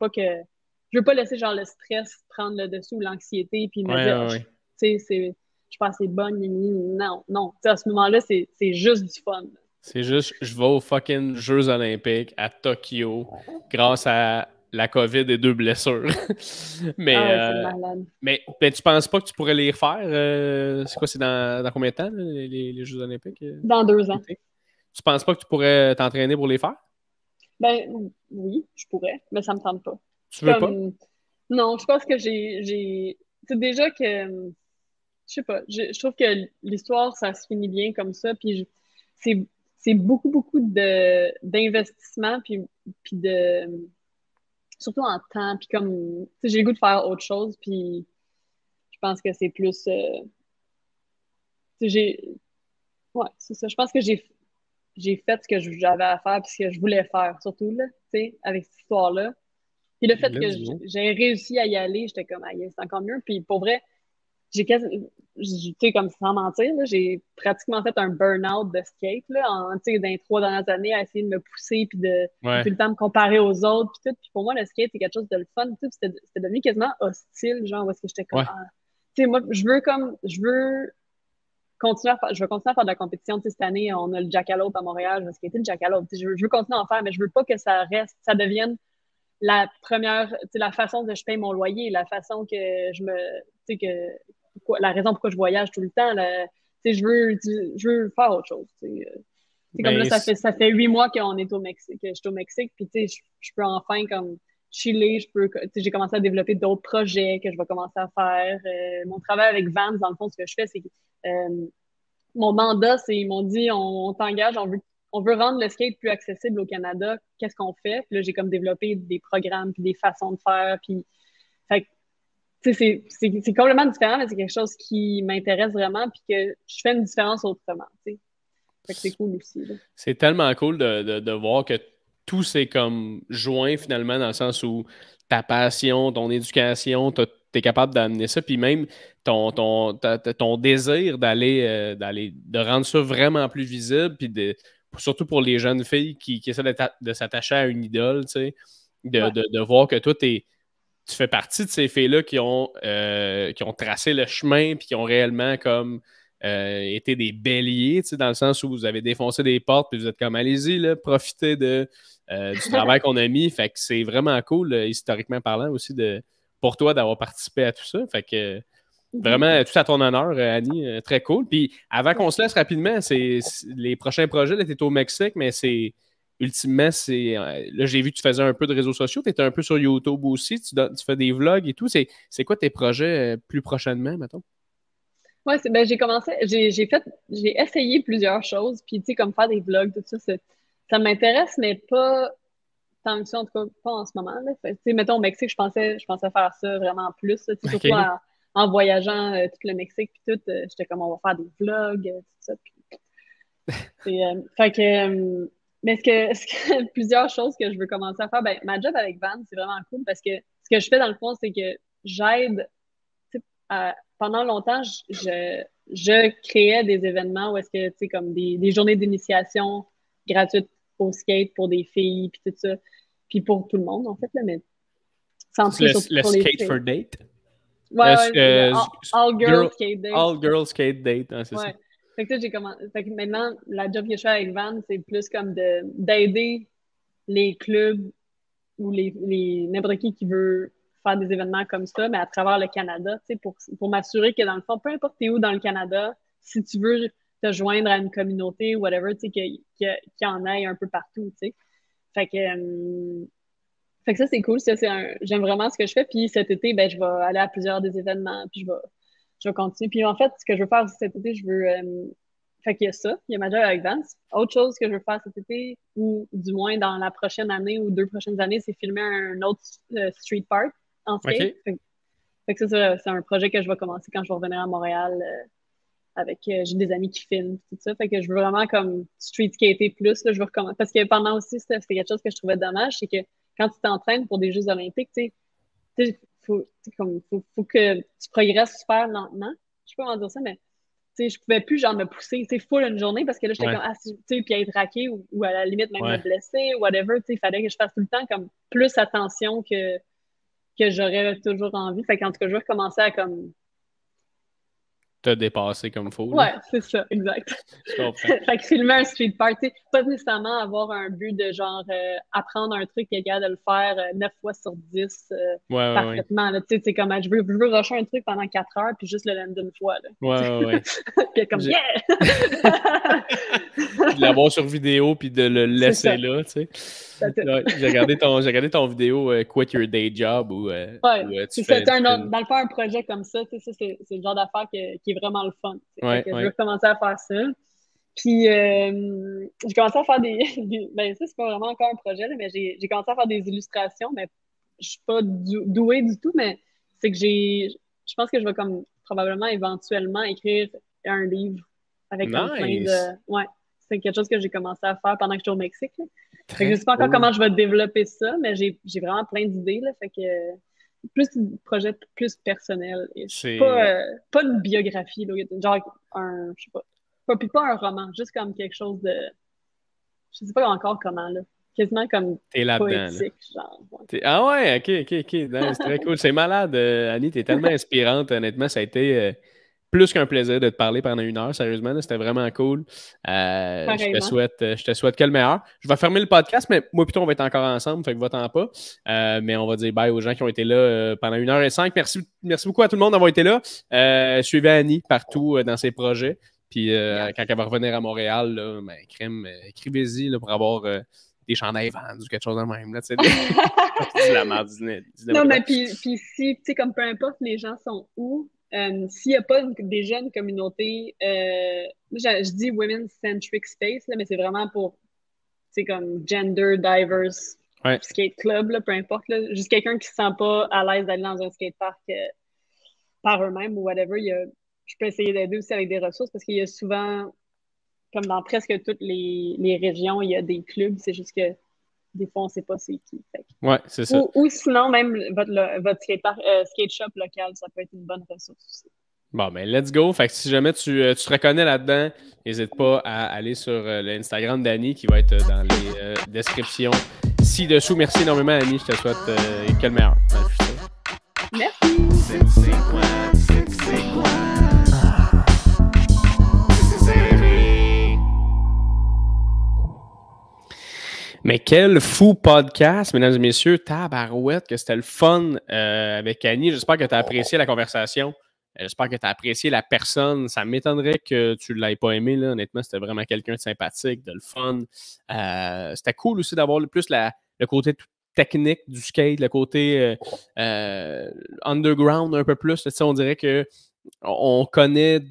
pas laisser genre le stress prendre le dessus ou l'anxiété. Puis me dire, tu sais, je pense que c'est bonne. Non, non. Tu sais, à ce moment-là, c'est juste du fun. C'est juste, je vais aux fucking Jeux Olympiques à Tokyo grâce à la COVID et 2 blessures. mais tu penses pas que tu pourrais les refaire? C'est quoi, c'est dans combien de temps, les Jeux Olympiques? Dans 2 ans. Tu penses pas que tu pourrais t'entraîner pour les faire? Ben oui, je pourrais, mais ça me tente pas. Tu veux pas? Non, je pense que c'est déjà que je sais pas, je trouve que l'histoire, ça se finit bien comme ça, puis c'est beaucoup, beaucoup d'investissement, puis surtout en temps, puis comme, tu sais, j'ai le goût de faire autre chose, puis je pense que c'est plus, ouais, c'est ça, je pense que j'ai fait ce que j'avais à faire, puis ce que je voulais faire, surtout, là, tu sais, avec cette histoire-là. Puis le fait que j'ai réussi à y aller, j'étais comme, ah, c'est encore mieux. Puis pour vrai, j'ai quasi, tu sais, comme sans mentir, là, j'ai pratiquement fait un burn-out de skate, là, tu sais, dans les 3 dernières années, à essayer de me pousser, puis de tout le temps me comparer aux autres, puis tout. Puis pour moi, le skate, c'est quelque chose de le fun, tu sais, c'était devenu quasiment hostile, genre, où est-ce que j'étais comme, tu sais, moi, je veux continuer je veux continuer à faire de la compétition. Tu sais, cette année, on a le Jackalope à Montréal, je vais skater le Jackalope. Tu sais, je veux continuer à en faire, mais je veux pas que ça reste, ça devienne la première, tu sais, la façon que je paye mon loyer, la façon que je me, tu sais, la raison pourquoi je voyage tout le temps, tu sais, je veux faire autre chose, tu sais. C'est comme là, ça fait 8 mois qu'on est au Mexique, que je suis au Mexique, puis tu sais, je peux enfin comme chiller, tu sais, j'ai commencé à développer d'autres projets que je vais commencer à faire. Mon travail avec Vans, dans le fond, ce que je fais, c'est que mon mandat, c'est ils m'ont dit on t'engage, on veut rendre le skate plus accessible au Canada. Qu'est-ce qu'on fait? Puis là, j'ai comme développé des programmes puis des façons de faire. Puis, fait tu sais, c'est complètement différent, mais c'est quelque chose qui m'intéresse vraiment puis que je fais une différence autrement, tu sais. Fait que c'est cool aussi, là. C'est tellement cool de voir que tout s'est comme joint finalement dans le sens où ta passion, ton éducation, t'es capable d'amener ça, puis même ton désir de rendre ça vraiment plus visible, puis surtout pour les jeunes filles qui essaient de s'attacher à une idole, tu sais, de voir que toi, tu fais partie de ces filles-là qui ont tracé le chemin, puis qui ont réellement comme été des béliers, tu sais, dans le sens où vous avez défoncé des portes, puis vous êtes comme, allez-y, là, profitez du travail qu'on a mis. Fait que c'est vraiment cool, historiquement parlant, aussi, pour toi d'avoir participé à tout ça. Fait que vraiment, tout à ton honneur, Annie, très cool. Puis avant qu'on se laisse rapidement, c'est les prochains projets, là, t'es au Mexique, mais ultimement, là, j'ai vu que tu faisais un peu de réseaux sociaux, tu étais un peu sur YouTube aussi, tu fais des vlogs et tout. C'est quoi tes projets plus prochainement, mettons? Ouais, ben, j'ai essayé plusieurs choses, puis tu sais, comme faire des vlogs, tout ça, ça m'intéresse, mais pas tant que ça, en tout cas, pas en ce moment, là. Tu sais, mettons, au Mexique, je pensais faire ça vraiment plus, là, tu sais, surtout en voyageant tout le Mexique, puis tout, j'étais comme, on va faire des vlogs, tout ça, puis fait que, mais plusieurs choses que je veux commencer à faire, ben, ma job avec Van, c'est vraiment cool parce que ce que je fais dans le fond, c'est que j'aide, tu sais, pendant longtemps, je créais des événements où est-ce que, tu sais, comme des journées d'initiation gratuites au skate pour des filles, puis tout ça, puis pour tout le monde, en fait, là, mais centré surtout le pour les Skate filles. for Date? Ouais, All Girl Skate Date. All Girl Skate Date, hein, c'est ça. Fait que, fait que maintenant, la job que je fais avec Van, c'est plus comme d'aider les clubs ou n'importe qui veut faire des événements comme ça, mais à travers le Canada, tu sais, pour m'assurer que dans le fond, peu importe t'es où dans le Canada, si tu veux te joindre à une communauté ou whatever, tu sais, qu'il y en ait un peu partout, tu sais. Fait que ça, c'est cool. J'aime vraiment ce que je fais. Puis cet été, ben, je vais aller à plusieurs des événements, puis je vais continuer. Puis en fait, ce que je veux faire aussi cet été, fait qu'il y a ça, il y a ma job avec Vance. Autre chose que je veux faire cet été, ou du moins dans la prochaine année ou 2 prochaines années, c'est filmer un autre street park en skate. Okay. Fait que ça, c'est un projet que je vais commencer quand je vais revenir à Montréal j'ai des amis qui filment, tout ça. Fait que je veux vraiment comme street skater plus, là, je veux recommencer. Parce que pendant aussi, c'était quelque chose que je trouvais dommage, c'est que quand tu t'entraînes pour des Jeux olympiques, tu sais, faut que tu progresses super lentement. Je sais pas comment dire ça, mais tu sais, je pouvais plus genre me pousser, tu sais, full une journée parce que là, j'étais comme, tu sais, puis être raqué ou à la limite même me blesser, whatever, tu sais, il fallait que je fasse tout le temps comme plus attention que j'aurais toujours envie. Fait qu'en tout cas, je vais recommencer à comme t'as dépassé comme faut. Ouais, c'est ça, exact. Je comprends. Fait que filmer un street park, tu sais, pas nécessairement avoir un but de genre apprendre un truc qui est capable de le faire 9 fois sur 10 parfaitement. Là, tu sais, c'est comme je veux rusher un truc pendant 4 heures puis juste le lander d'une fois. Là. Ouais. Puis comme yeah! De l'avoir sur vidéo puis de le laisser là, tu sais. J'ai regardé ton vidéo Quit Your Day Job où tu fais dans le fond un projet comme ça, tu sais, c'est le genre d'affaire qui est vraiment le fun. Je veux commencer à faire ça. Puis j'ai commencé à faire ben ça c'est pas vraiment encore un projet là, mais j'ai commencé à faire des illustrations, mais je suis pas douée du tout, mais c'est que je pense que je vais comme probablement éventuellement écrire un livre avec comme plein de c'est quelque chose que j'ai commencé à faire pendant que j'étais au Mexique là. Fait que je sais pas encore comment je vais développer ça, mais j'ai vraiment plein d'idées, là. Fait que plus de projets plus personnels. Et je suis pas une biographie, là, genre je sais pas, puis pas un roman, juste comme quelque chose de, je sais pas encore comment, là. Quasiment comme T'es là-dedans, là. poétique, genre. Ouais. Ah ouais, ok. Non, c'est très cool. C'est malade, Annie. T'es tellement inspirante. Honnêtement, ça a été plus qu'un plaisir de te parler pendant 1 heure. Sérieusement, là, c'était vraiment cool. Pareillement. Je te souhaite que le meilleur. Je vais fermer le podcast, mais moi plutôt, on va être encore ensemble, fait que va-t'en pas. Mais on va dire bye aux gens qui ont été là pendant 1h05. Merci beaucoup à tout le monde d'avoir été là. Suivez Annie partout dans ses projets. Puis quand elle va revenir à Montréal, là, ben, écrivez-y là, pour avoir des chandails vendus ou quelque chose de même. Là, dis la merde, non, mais puis si, tu sais, comme peu importe les gens sont où, s'il n'y a pas des jeunes communautés, je dis women-centric space, là, mais c'est vraiment pour, tu sais, comme gender diverse skate club, là, peu importe, là, juste quelqu'un qui ne se sent pas à l'aise d'aller dans un skatepark par eux-mêmes ou whatever, je peux essayer d'aider aussi avec des ressources parce qu'il y a souvent, comme dans presque toutes les régions, il y a des clubs, c'est juste que des fois, on ne sait pas c'est qui. Ouais, c'est ça. Ou sinon, même votre skate shop local, ça peut être une bonne ressource aussi. Bon, ben, let's go. Fait que si jamais tu te reconnais là-dedans, n'hésite pas à aller sur l'Instagram d'Annie qui va être dans les descriptions ci-dessous. Merci énormément, Annie. Je te souhaite que le meilleur dans le futur. Merci. Mais quel fou podcast, mesdames et messieurs. Tabarouette, que c'était le fun avec Annie. J'espère que tu as apprécié la conversation. J'espère que tu as apprécié la personne. Ça m'étonnerait que tu ne l'aies pas aimé. Là. Honnêtement, c'était vraiment quelqu'un de sympathique, de le fun. C'était cool aussi d'avoir plus le côté technique du skate, le côté underground un peu plus. On dirait que on connaît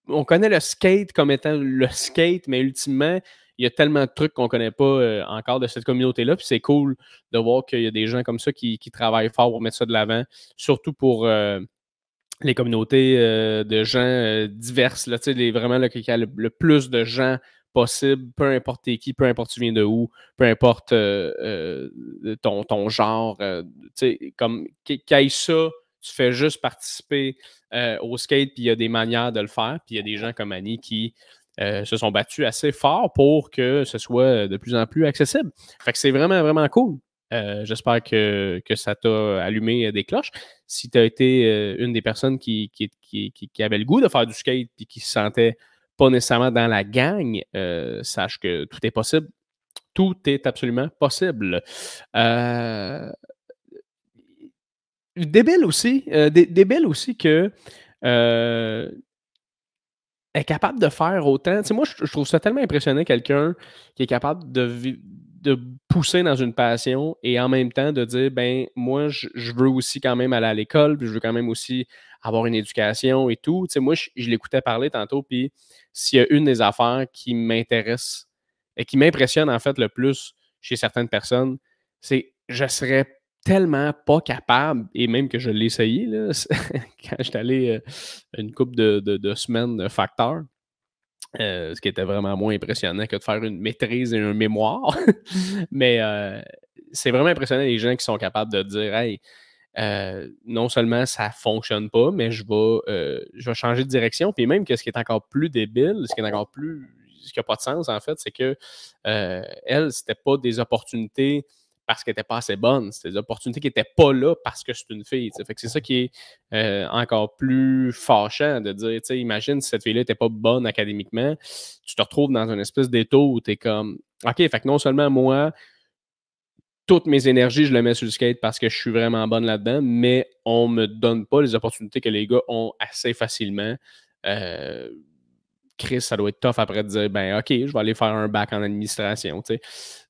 le skate comme étant le skate, mais ultimement, il y a tellement de trucs qu'on ne connaît pas encore de cette communauté-là. Puis c'est cool de voir qu'il y a des gens comme ça qui travaillent fort pour mettre ça de l'avant, surtout pour les communautés de gens diverses, là, vraiment là, qu'il y a le plus de gens possible, peu importe qui, peu importe tu viens de où, peu importe ton genre, comme qu'il y ait ça, tu fais juste participer au skate, puis il y a des manières de le faire, puis il y a des gens comme Annie qui se sont battus assez fort pour que ce soit de plus en plus accessible. Fait que c'est vraiment, vraiment cool. J'espère que ça t'a allumé des cloches. Si tu as été une des personnes qui avait le goût de faire du skate et qui se sentait pas nécessairement dans la gang, sache que tout est possible. Tout est absolument possible. Débile aussi que est capable de faire autant. Moi, je trouve ça tellement impressionnant, quelqu'un qui est capable de pousser dans une passion et en même temps de dire, ben moi, je veux aussi quand même aller à l'école, puis je veux quand même aussi avoir une éducation et tout. Moi, je l'écoutais parler tantôt, puis s'il y a une des affaires qui m'intéresse et qui m'impressionne en fait le plus chez certaines personnes, c'est je serais tellement pas capable, et même que je l'ai essayé là, quand j'étais allé une couple de semaines de facteur, ce qui était vraiment moins impressionnant que de faire une maîtrise et un mémoire. Mais c'est vraiment impressionnant les gens qui sont capables de dire hey, non seulement ça fonctionne pas, mais je vais changer de direction. Puis même que ce qui est encore plus débile, ce qui n'a pas de sens en fait, c'est que elle, c'était pas des opportunités parce qu'elle n'était pas assez bonne. C'était des opportunités qui n'étaient pas là parce que c'est une fille. Fait que c'est ça qui est encore plus fâchant de dire, imagine si cette fille-là n'était pas bonne académiquement, tu te retrouves dans une espèce d'étau où tu es comme, OK, fait que non seulement moi, toutes mes énergies, je les mets sur le skate parce que je suis vraiment bonne là-dedans, mais on ne me donne pas les opportunités que les gars ont assez facilement. Chris, ça doit être tough après de dire, ben OK, je vais aller faire un bac en administration, tu sais.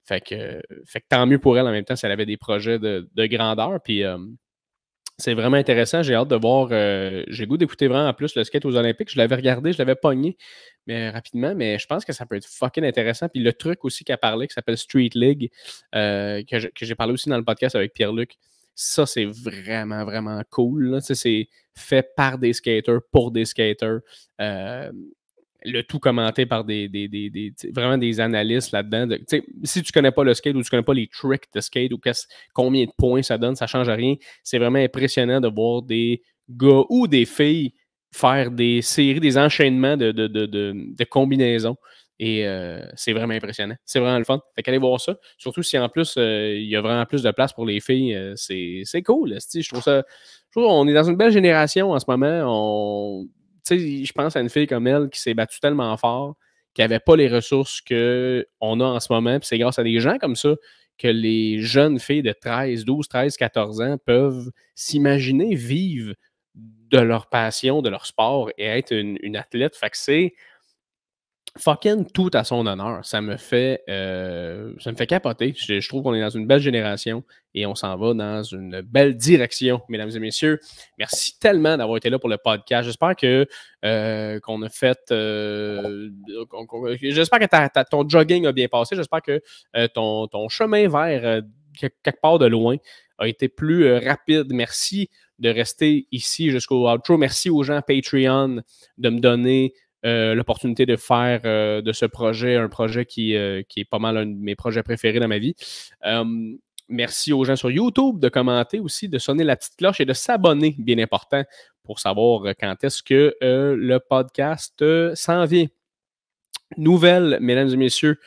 Fait que tant mieux pour elle en même temps si elle avait des projets de grandeur. Puis c'est vraiment intéressant. J'ai hâte de voir. J'ai le goût d'écouter vraiment plus le skate aux Olympiques. Je l'avais regardé, je l'avais pogné rapidement, mais je pense que ça peut être fucking intéressant. Puis le truc aussi qu'elle parlait, qui s'appelle Street League, que j'ai parlé aussi dans le podcast avec Pierre-Luc, ça, c'est vraiment, vraiment cool. C'est fait par des skaters, pour des skaters. Le tout commenté par vraiment des analystes là-dedans. Si tu connais pas le skate ou tu connais pas les tricks de skate ou combien de points ça donne, ça change rien. C'est vraiment impressionnant de voir des gars ou des filles faire des séries, des enchaînements de combinaisons. Et c'est vraiment impressionnant. C'est vraiment le fun. Fait qu'allez voir ça. Surtout si en plus, il y a vraiment plus de place pour les filles. C'est cool. Je trouve ça... on est dans une belle génération en ce moment. Je pense à une fille comme elle qui s'est battue tellement fort, qui n'avait pas les ressources qu'on a en ce moment. Puis c'est grâce à des gens comme ça que les jeunes filles de 12, 13, 14 ans peuvent s'imaginer vivre de leur passion, de leur sport et être une athlète. Fait que c'est fucking tout à son honneur. Ça me fait capoter. Je trouve qu'on est dans une belle génération et on s'en va dans une belle direction, mesdames et messieurs. Merci tellement d'avoir été là pour le podcast. J'espère qu'on a fait... j'espère que ton jogging a bien passé. J'espère que ton chemin vers quelque part de loin a été plus rapide. Merci de rester ici jusqu'au outro. Merci aux gens Patreon de me donner l'opportunité de faire de ce projet un projet qui est pas mal un de mes projets préférés dans ma vie. Merci aux gens sur YouTube de commenter aussi, de sonner la petite cloche et de s'abonner, bien important, pour savoir quand est-ce que le podcast s'en vient. Nouvelle, mesdames et messieurs,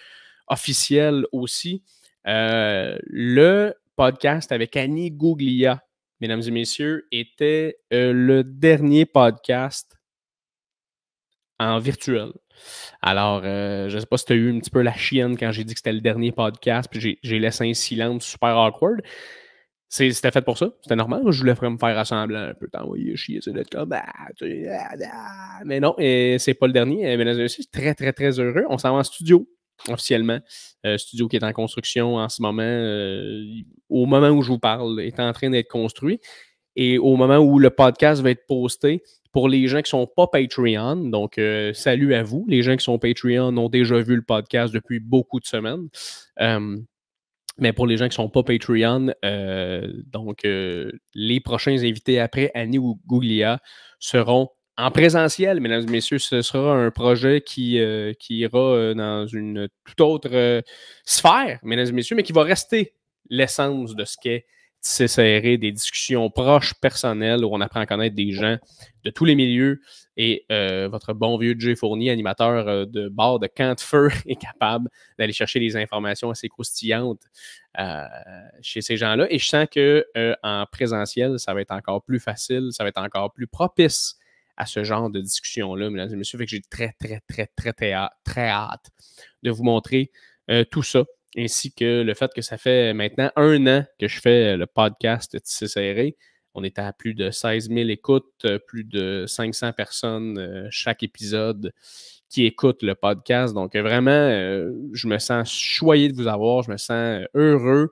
officielle aussi. Le podcast avec Annie Gouglia, mesdames et messieurs, était le dernier podcast en virtuel. Alors, je ne sais pas si tu as eu un petit peu la chienne quand j'ai dit que c'était le dernier podcast, puis j'ai laissé un silence super awkward. C'était fait pour ça, c'était normal. Je voulais me faire rassembler un peu, t'envoyer chier, d'être comme mais non, c'est pas le dernier. Mesdames et messieurs, je suis très, très, très heureux. On s'en va en studio, officiellement. Studio qui est en construction en ce moment. Au moment où je vous parle, est en train d'être construit. Et au moment où le podcast va être posté, pour les gens qui ne sont pas Patreon, donc salut à vous. Les gens qui sont Patreon ont déjà vu le podcast depuis beaucoup de semaines. Mais pour les gens qui ne sont pas Patreon, les prochains invités après Annie Gouglia seront en présentiel, mesdames et messieurs. Ce sera un projet qui ira dans une toute autre sphère, mesdames et messieurs, mais qui va rester l'essence de ce qu'est Tissé Serré, des discussions proches, personnelles, où on apprend à connaître des gens de tous les milieux. Et votre bon vieux Jay Fournier, animateur de bar de camp de feu, est capable d'aller chercher des informations assez croustillantes chez ces gens-là. Et je sens qu'en présentiel, ça va être encore plus facile, ça va être encore plus propice à ce genre de discussion-là, mesdames et messieurs. Fait que j'ai très, très, très, très, très hâte de vous montrer tout ça, ainsi que le fait que ça fait maintenant 1 an que je fais le podcast Tissé Serré. On est à plus de 16 000 écoutes, plus de 500 personnes chaque épisode qui écoutent le podcast. Donc vraiment, je me sens choyé de vous avoir, je me sens heureux.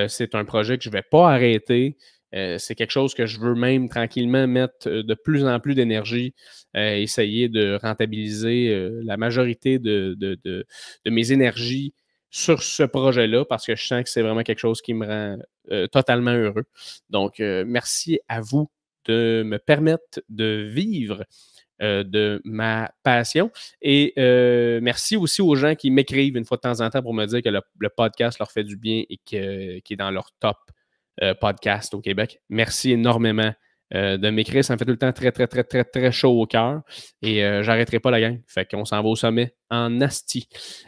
C'est un projet que je ne vais pas arrêter. C'est quelque chose que je veux même tranquillement mettre de plus en plus d'énergie, essayer de rentabiliser la majorité de mes énergies sur ce projet-là, parce que je sens que c'est vraiment quelque chose qui me rend totalement heureux. Donc, merci à vous de me permettre de vivre de ma passion. Et merci aussi aux gens qui m'écrivent une fois de temps en temps pour me dire que le podcast leur fait du bien et qu'il est dans leur top podcast au Québec. Merci énormément de m'écrire. Ça me fait tout le temps très, très, très, très, très chaud au cœur. Et j'arrêterai pas la gang. Fait qu'on s'en va au sommet en asti.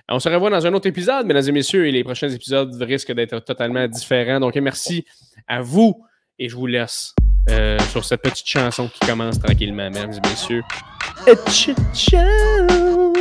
On se revoit dans un autre épisode, mesdames et messieurs, et les prochains épisodes risquent d'être totalement différents. Donc, merci à vous et je vous laisse sur cette petite chanson qui commence tranquillement, mesdames et messieurs. Ciao!